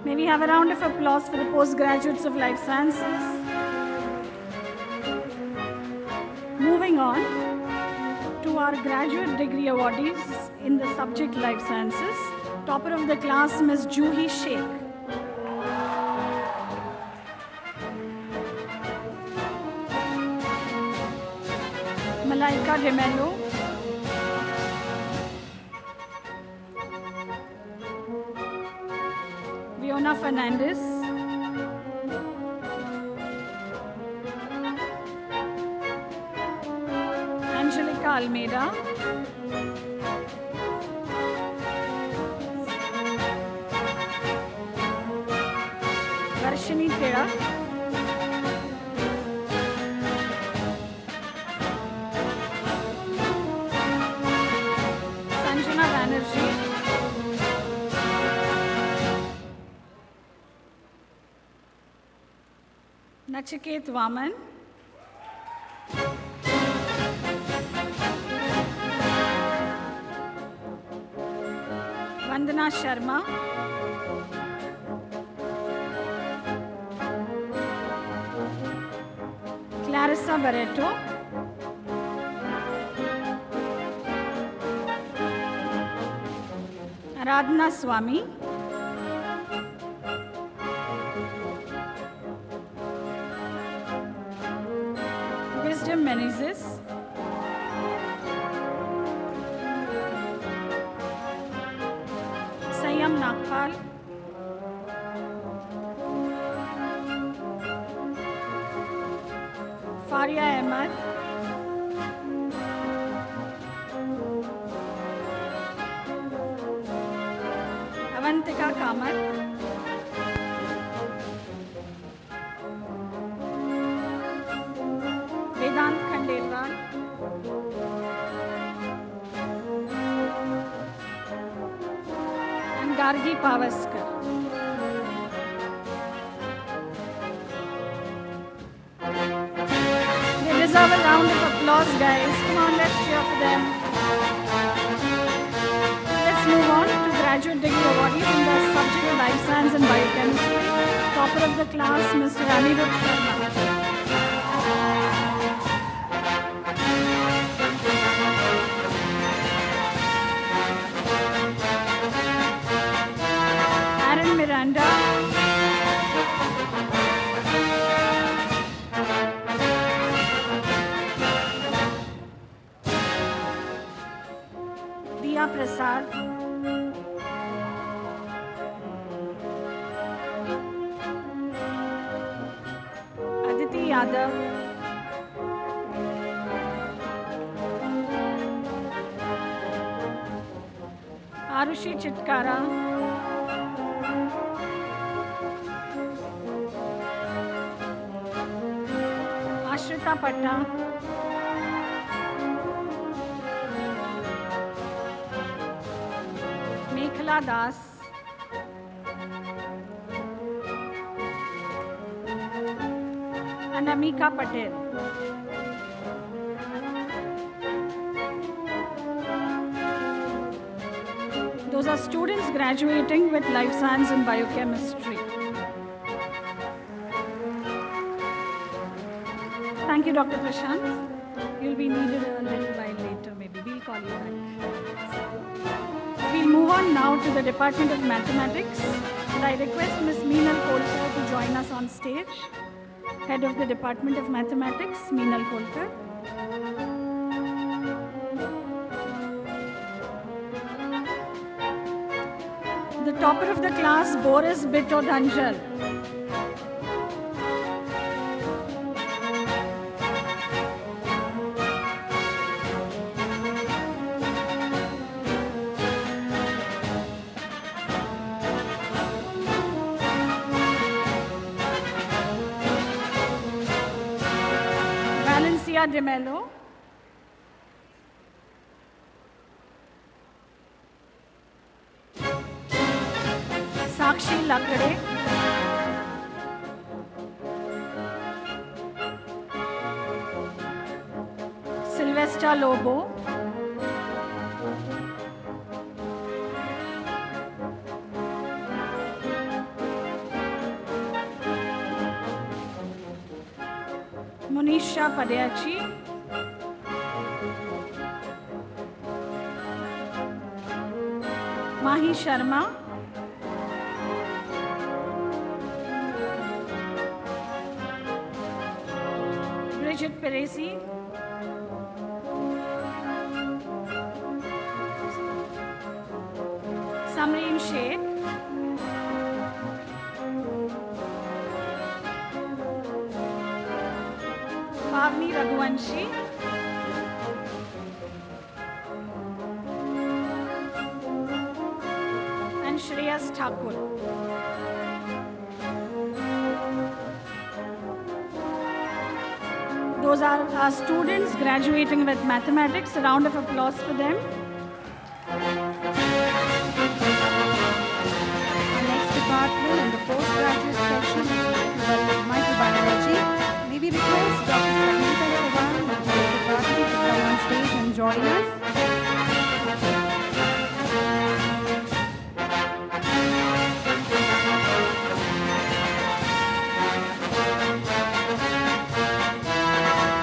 May we have a round of applause for the postgraduates of life sciences. Moving on to our graduate degree awardees in the subject life sciences. Topper of the class, Ms. Juhi Sheikh. Malaika Gemello. Fiona Fernandez. Angelica Almeida. Varshini Tera. Sanjana Banerjee. Nachiket Vaman. Vandana Sharma. Clarissa Barreto. Aradhana Swami. Wisdom Menezes. Sayam Nagpal. Faria Ahmed. Avantika Kamath. Vedant Khandelwal. And Gargi Pavaskar. They deserve a round of applause, guys. Come on, let's cheer for them. Let's move on to graduate degree awardees in the subject of life science and biochemistry. Topper of the class, Mr. Anirudh Sharma. Priya Prasad, Aditi Yadav, Arushi Chitkara, Ashrita Patta, Mekhla Das, and Amika Patel. Those are students graduating with life science and biochemistry. Thank you, Dr. Prashant. You'll be needed a little while later, maybe. We'll call you back. We'll move on now to the Department of Mathematics. And I request Ms. Meenal Kolkar to join us on stage. Head of the Department of Mathematics, Meenal Kolkar. The topper of the class, Boris Bito Dhanjal. Valencia De Mello. Sakshi Lakade. Sylvester Lobo. Monisha Padeachi. Mahi Sharma. Bridget Peresi. Samreem Sheikh. Bhavni Raghuvanshi. And Shreyas Thakur. Those are our students graduating with mathematics. A round of applause for them. The next department in the postgraduate section is microbiology. May we request Dr. Sangeeta Chauhan of the department to come on stage and join us.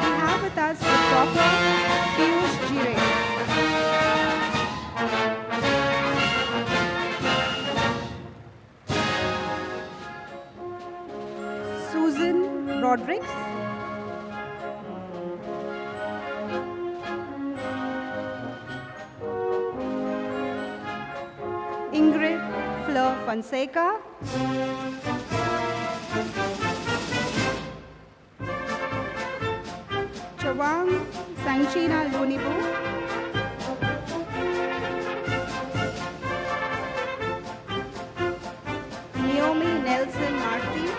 We have with us the Dr. Piyush Jire. Susan Rodrigues. Ingrid Fleur Fonseca. Chawang Sangchina Lunibu. Naomi Nelson Martin.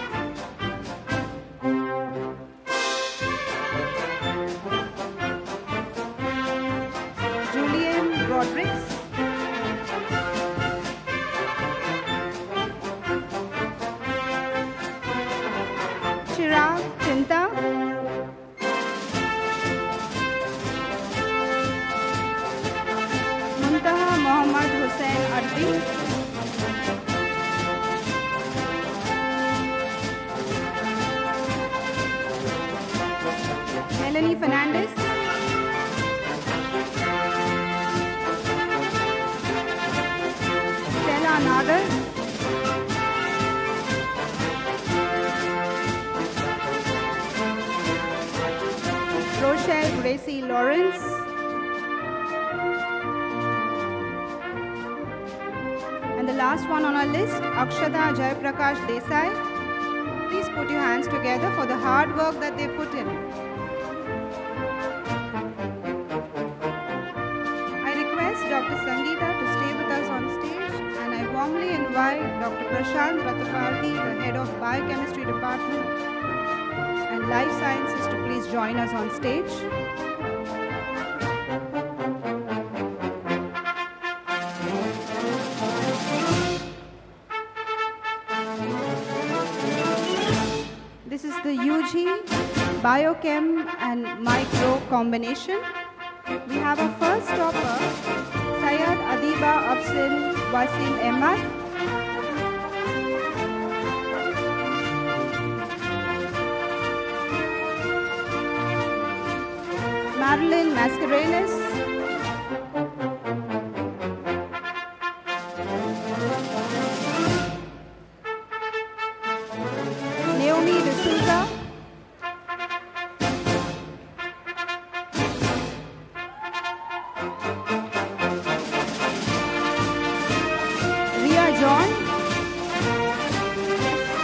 Julian Rodrigues. Chirag Chinta. Muntaha Mohammad Hussain Arbi. Melanie Fernandez. Stella Nagar. Rochelle Gracie Lawrence. last one on our list, Akshata Jayaprakash Desai. Please put your hands together for the hard work that they put in. I request Dr. Sangeeta to stay with us on stage, and I warmly invite Dr. Prashant Ratapalti, the head of Biochemistry Department and Life Sciences, to please join us on stage. This is the UG Biochem and Micro combination. We have our first topper, Syed Adiba Afsin Wasim Ahmad. Marilyn Mascarenes. Naomi D'Souza. Ria John.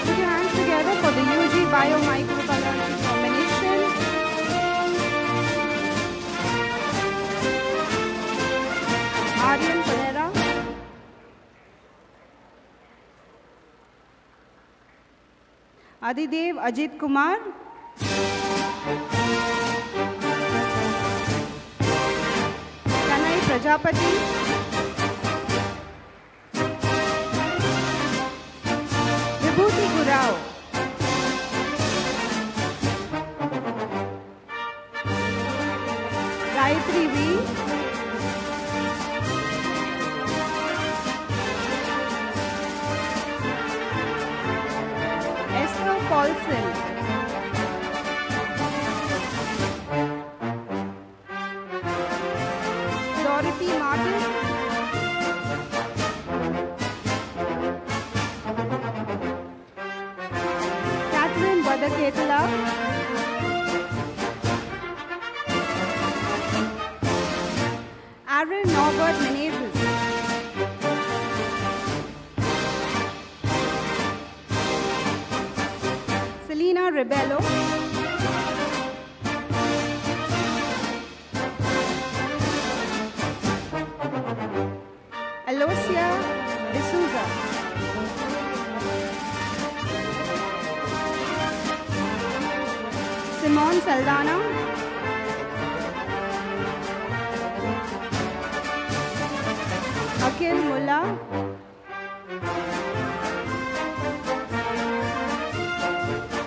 Put your hands together for the UG Biomicrobiology combination. Aryan Pereira. Adidev Ajit Kumar. Kanai Prajapati. Vibhuti Gurao. Gayatri V. Esther Paulson. Dorothy Martin. Catherine Badaketala. Aaron Norbert Menezes. Selena Rebello. Alosia D'Souza. Simone Saldana. Akhil Mullah.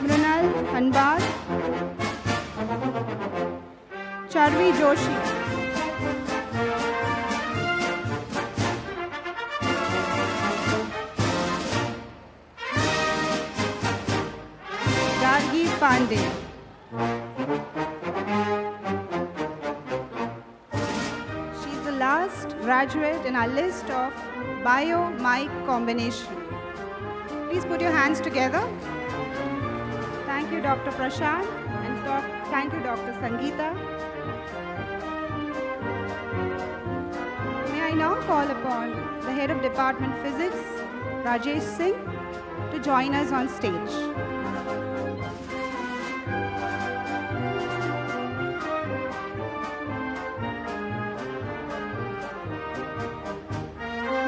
Mrunal Hanbad. Charvi Joshi. Gargi Pandey. She's the last graduate in our list of Bio-Mic combination. Please put your hands together. Thank you, Dr. Prashant, and thank you, Dr. Sangeeta. May I now call upon the head of Department Physics, Rajesh Singh, to join us on stage.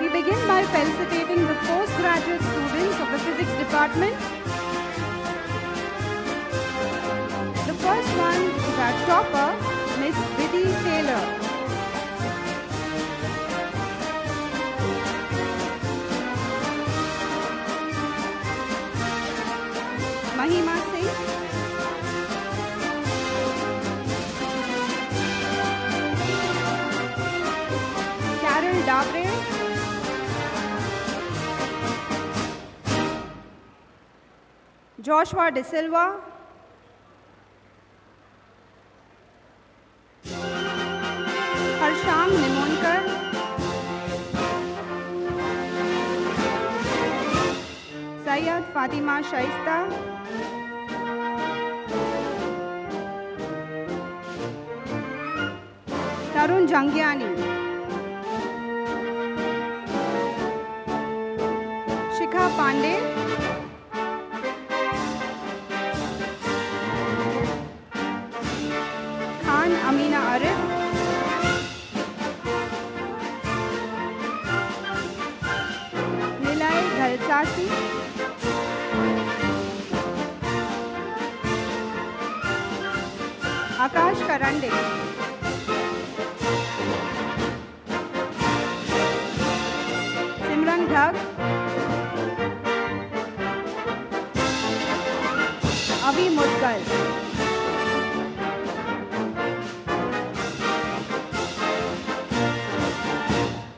We begin by felicitating the postgraduate students of the Physics Department. The first one is our topper, Miss Vidhi Taylor. Mahima Singh. Carol Dabre. Joshua De Silva. Harshang Nimonkar. Syed Fatima Shaista. Tarun Jangiani. Pandey. Khan Amina Arif. Nilay Ghalsasi. Akash Karande. Simran Dhak. Avi Mudgal.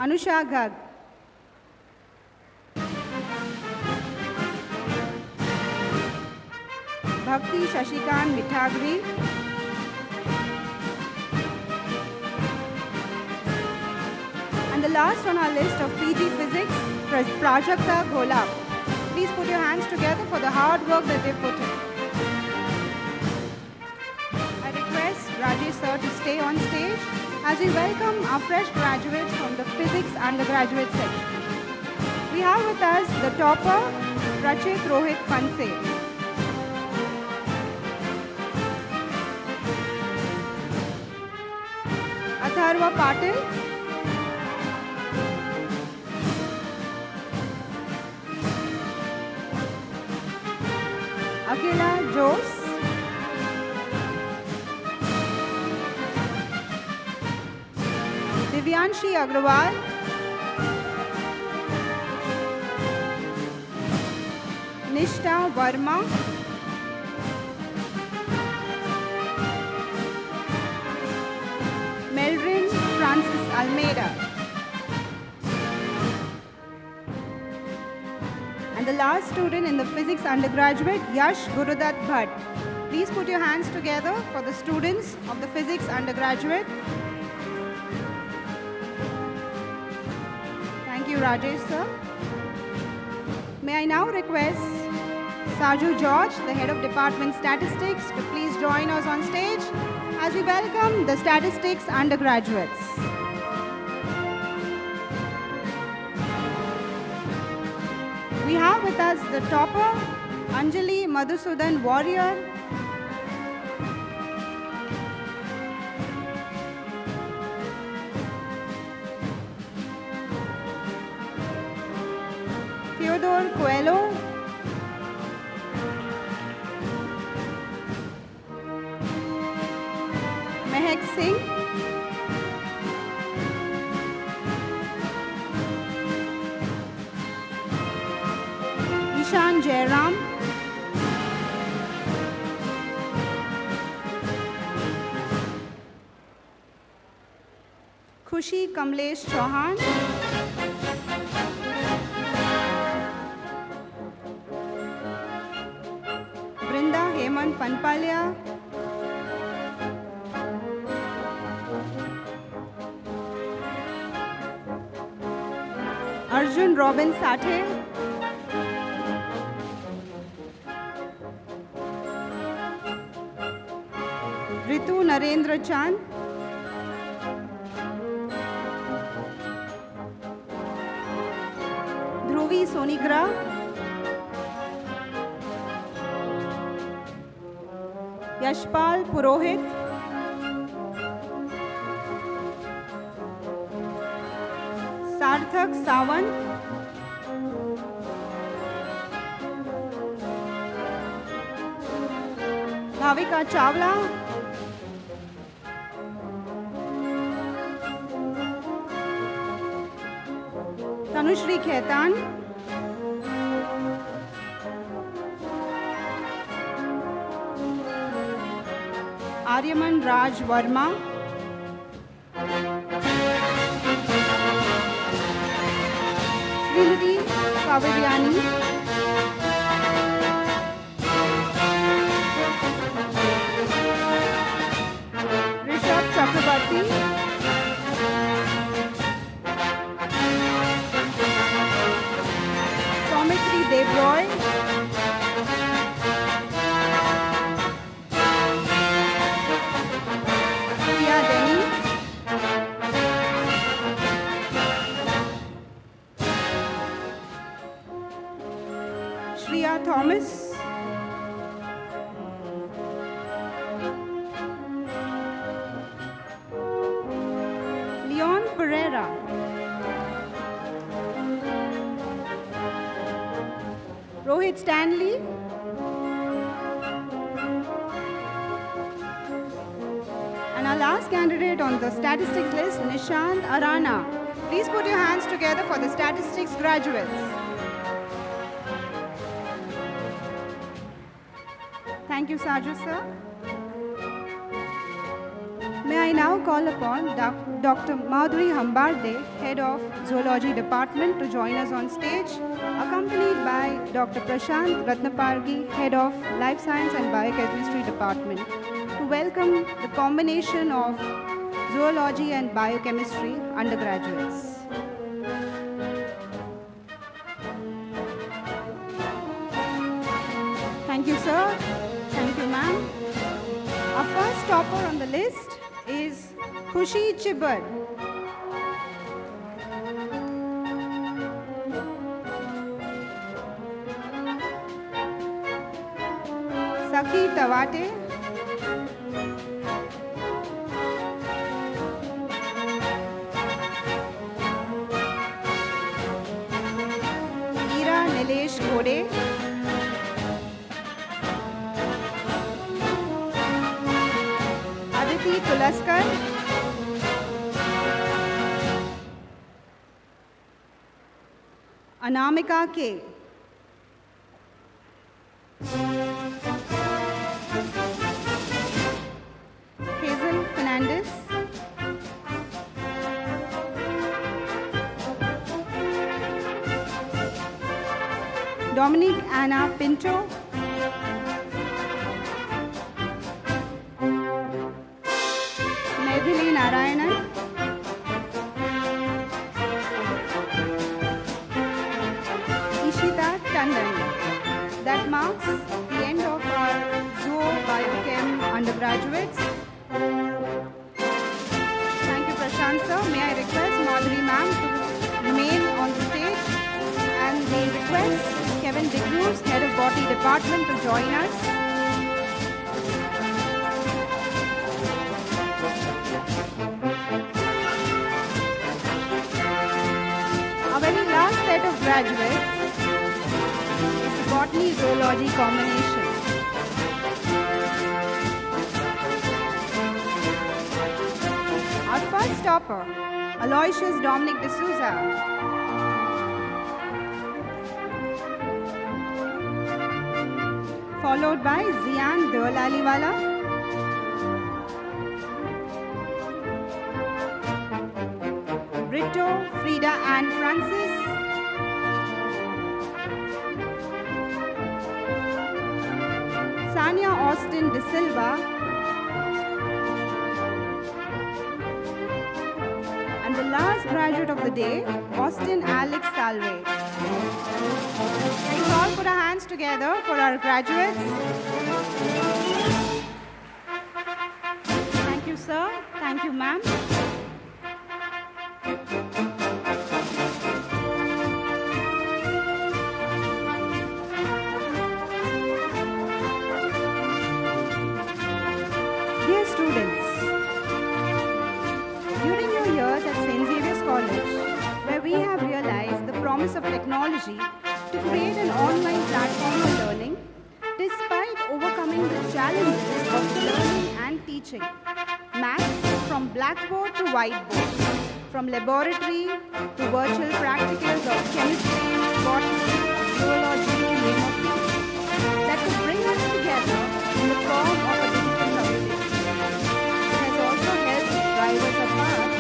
Anusha Ghag. Bhakti Shashikant Mithagri. And the last on our list of PG Physics, Prajakta Golab. Please put your hands together for the hard work that they put in. I request Rajesh sir to stay on stage as we welcome our fresh graduates from the Physics undergraduate section. We have with us the topper, Rachit Rohit Panse. Atharva Patil. Akila Jose. Divyanshi Agrawal. Nishta Verma. Melvin Francis Almeida. And the last student in the Physics undergraduate, Yash Gurudat Bhatt. Please put your hands together for the students of the Physics undergraduate. Thank you, Rajesh sir. May I now request Saju George, the head of Department Statistics, to please join us on stage as we welcome the Statistics undergraduates. We have with us the topper, Anjali Madhusudan Warrior. Theodore Coelho. Mehak Singh. Ishan Jairam. Khushi Kamlesh Chauhan. Brinda Hemant Panpalia. Arjun Robin Sathe. Ritu Narendra Chand. Dhruvi Sonigra. Yashpal Purohit. Sarthak Sawant. Bhavika Chawla. Tanushri Khaitan. Aryaman Raj Verma. Srinidhi Kaviryani. Rishabh Chakrabarti. Saumitri Devroy. Priya Denny. Mr. Thomas. Leon Pereira. Rohit Stanley. And our last candidate on the statistics list, Nishant Arana. Please put your hands together for the statistics graduates. Thank you, Saju sir. May I now call upon Dr. Madhuri Hambarde, Head of Zoology Department, to join us on stage, accompanied by Dr. Prashant Ratnapargi, Head of Life Science and Biochemistry Department, to welcome the combination of Zoology and Biochemistry undergraduates. Thank you, sir. Thank you, ma'am. Our first topper on the list is Khushi Chibbar. Sakhi Tawate. Ira Nilesh Ghode. Aditi Tulaskar. Anamika K. Hazel Fernandez. Dominic Anna Pinto. Maithili Narayanan. Ishita Tandon. That marks the end of our Zoo Biochem undergraduates. Thank you, Prashant sir. May I request Madhuri ma'am to remain on the stage, and we request Kevin DeCruz, Head of Botany Department, to join us. Our very last set of graduates is the Botany Zoology combination. Our first topper, Aloysius Dominic D'Souza. Followed by Zian Deolaliwala. Brito Frida Ann Francis. Sania Austin De Silva. And the last graduate of the day, Austin Alex Salve. Let's all put our hands together for our graduates. Thank you, sir. Thank you, ma'am. Dear students, during your years at St. Xavier's College, where we have realized the promise of technology to create an online platform for learning, despite overcoming the challenges of learning and teaching, maths from blackboard to whiteboard, from laboratory to virtual practicals of chemistry, botany, zoology, to name a few, that could bring us together in the form of a digital community. It has also helped drive us apart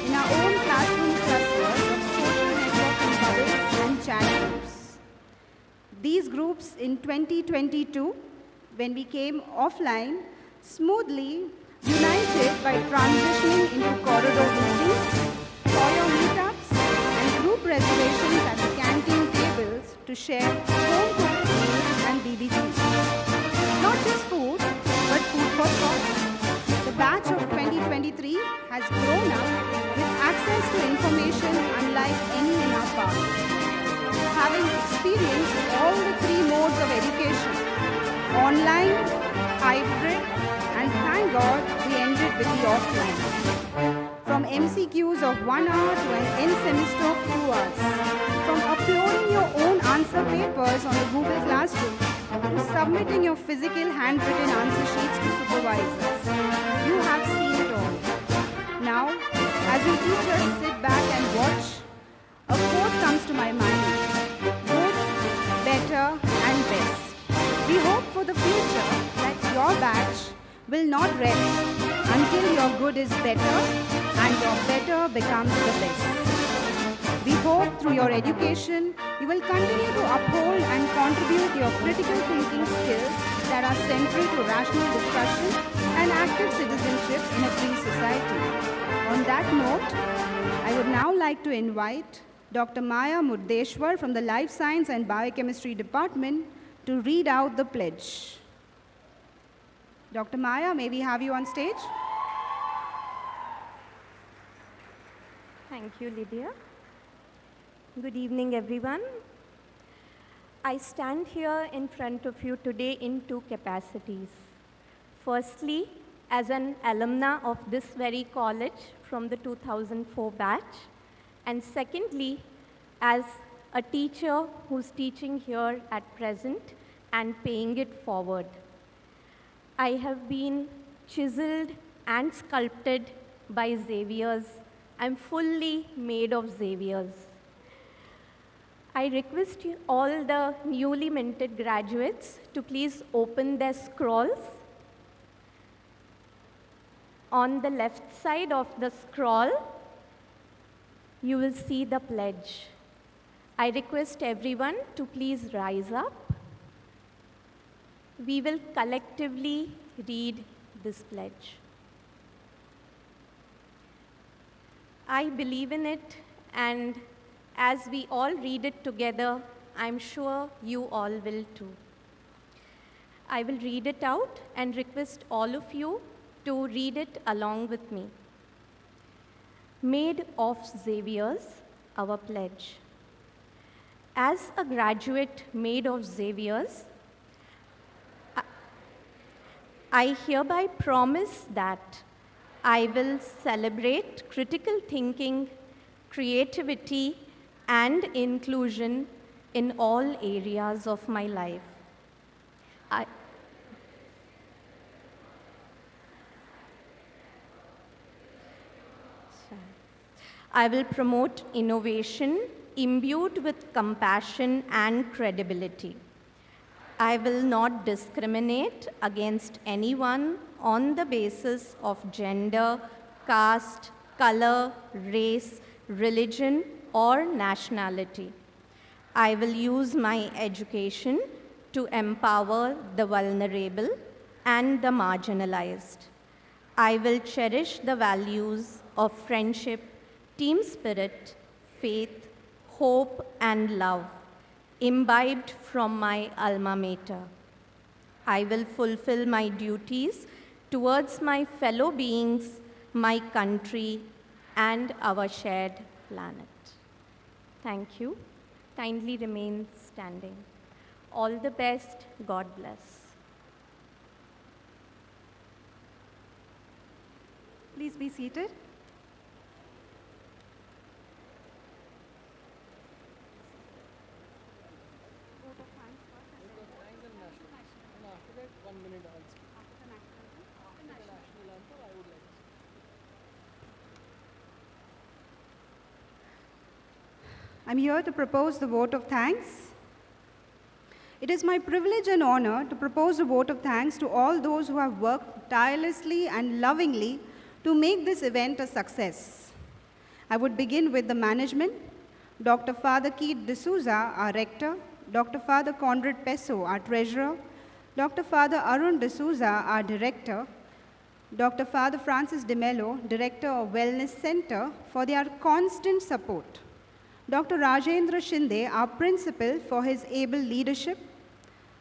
in our own classroom clusters of social networking bubbles and chat groups. These groups in 2022, when we came offline, smoothly united by transitioning into corridor meetings, foyer meetups, and group reservations at the canteen tables to share home-cooked meals and BBC. Not just food, but food for thought. The batch of 2023 has grown up with access to information unlike any in our past. having experienced all the three modes of education, online, hybrid, and thank God we ended with the offline. From MCQs of 1 hour to an end semester of 2 hours. From uploading your own answer papers on the Google Classroom to submitting your physical handwritten answer sheets to supervisors. You have seen it all. Now, as we teachers sit back and watch, a quote comes to my mind. Good, better, and best. We hope for the future that your batch will not rest until your good is better and your better becomes the best. We hope through your education, you will continue to uphold and contribute your critical thinking skills that are central to rational discussion and active citizenship in a free society. On that note, I would now like to invite Dr. Maya Murdeshwar from the Life Science and Biochemistry Department to read out the pledge. Dr. Maya, may we have you on stage? Thank you, Lydia. Good evening, everyone. I stand here in front of you today in two capacities. Firstly, as an alumna of this very college from the 2004 batch, and secondly, as a teacher who's teaching here at present and paying it forward. I have been chiseled and sculpted by Xaviers. I'm fully made of Xaviers. I request you, all the newly minted graduates to please open their scrolls. On the left side of the scroll, you will see the pledge. I request everyone to please rise up. We will collectively read this pledge. I believe in it, and as we all read it together, I'm sure you all will too. I will read it out and request all of you to read it along with me. Made of Xaviers, our pledge. As a graduate made of Xaviers, I hereby promise that I will celebrate critical thinking, creativity, and inclusion in all areas of my life. I will promote innovation imbued with compassion and credibility. I will not discriminate against anyone on the basis of gender, caste, color, race, religion, or nationality. I will use my education to empower the vulnerable and the marginalized. I will cherish the values of friendship, team spirit, faith, hope, and love, imbibed from my alma mater. I will fulfill my duties towards my fellow beings, my country, and our shared planet. Thank you. Kindly remain standing. All the best. God bless. Please be seated. I'm here to propose the vote of thanks. It is my privilege and honor to propose a vote of thanks to all those who have worked tirelessly and lovingly to make this event a success. I would begin with the management, Dr. Father Keith D'Souza, our rector, Dr. Father Conrad Pesso, our treasurer, Dr. Father Arun D'Souza, our director, Dr. Father Francis De Mello, director of Wellness Center, for their constant support. Dr. Rajendra Shinde, our principal, for his able leadership.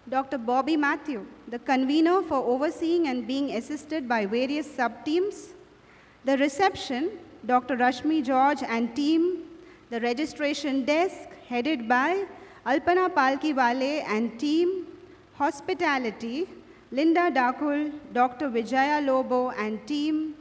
Dr. Bobby Matthew, the convener, for overseeing and being assisted by various sub-teams. The reception, Dr. Rashmi George and team. The registration desk, headed by Alpana Palkiwale and team. Hospitality, Linda Dakul, Dr. Vijaya Lobo and team.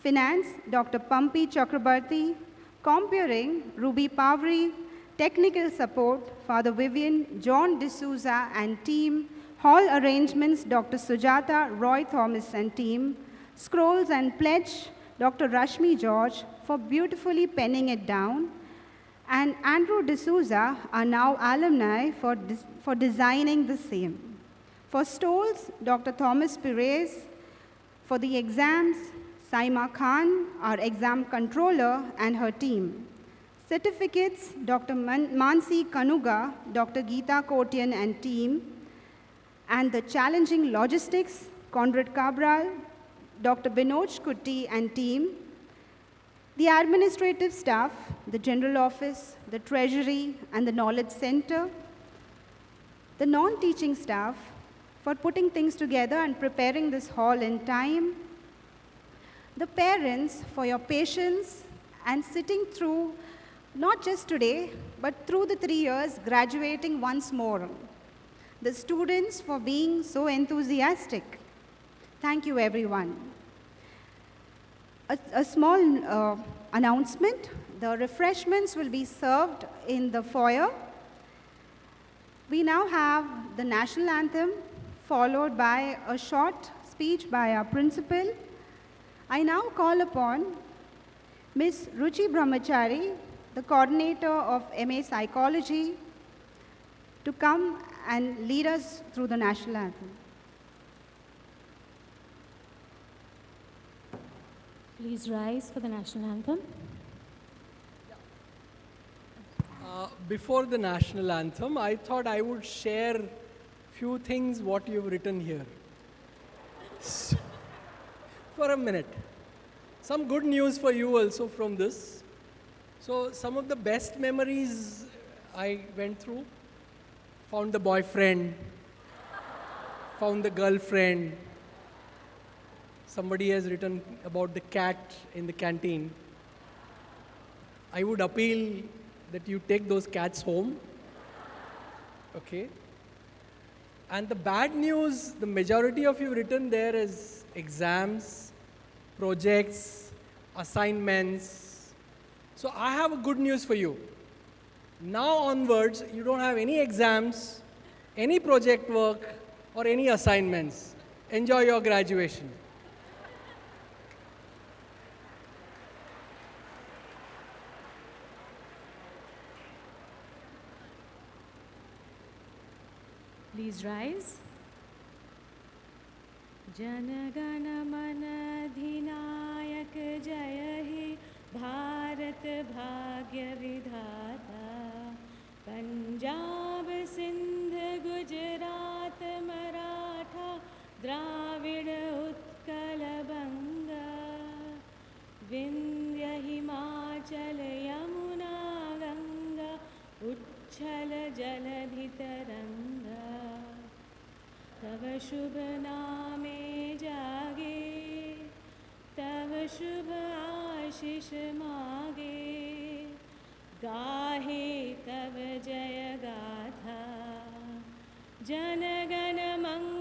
Finance, Dr. Pampi Chakrabarti. Computing, Ruby Pavri. Technical support, Father Vivian, John D'Souza and team. Hall arrangements, Dr. Sujata, Roy Thomas and team. Scrolls and pledge, Dr. Rashmi George for beautifully penning it down. And Andrew D'Souza are now alumni for designing the same. For stalls, Dr. Thomas Perez. For the exams, Saima Khan, our exam controller, and her team. Certificates, Dr. Mansi Kanuga, Dr. Geeta Kotian and team. And the challenging logistics, Conrad Cabral, Dr. Binoj Kutty and team. The administrative staff, the general office, the treasury, and the knowledge center. The non-teaching staff for putting things together and preparing this hall in time. The parents for your patience and sitting through, not just today, but through the 3 years, graduating once more. The students for being so enthusiastic. Thank you, everyone. A small announcement. The refreshments will be served in the foyer. We now have the national anthem, followed by a short speech by our principal. I now call upon Ms. Ruchi Brahmachari, the coordinator of MA Psychology, to come and lead us through the national anthem. Please rise for the national anthem. Before the national anthem, I thought I would share few things what you've written here. So, for a minute. Some good news for you also from this. So some of the best memories I went through. Found the boyfriend, found the girlfriend. Somebody has written about the cat in the canteen. I would appeal that you take those cats home. Okay. And the bad news, the majority of you written there is exams, projects, assignments. So I have a good news for you. Now onwards, you don't have any exams, any project work, or any assignments. Enjoy your graduation. Please rise. Janagana mana dhinayak jaya he Bharat bhagya vidhata Punjab Sindh Gujarat Maratha Dravida Utkal Banga Vindhya Himachal Yamuna Ganga Uchchal Jaladhi Taranga तव शुभ नामे जागे तव शुभ आशीष मागे गाहे तव जय गाथा जनगण मंगल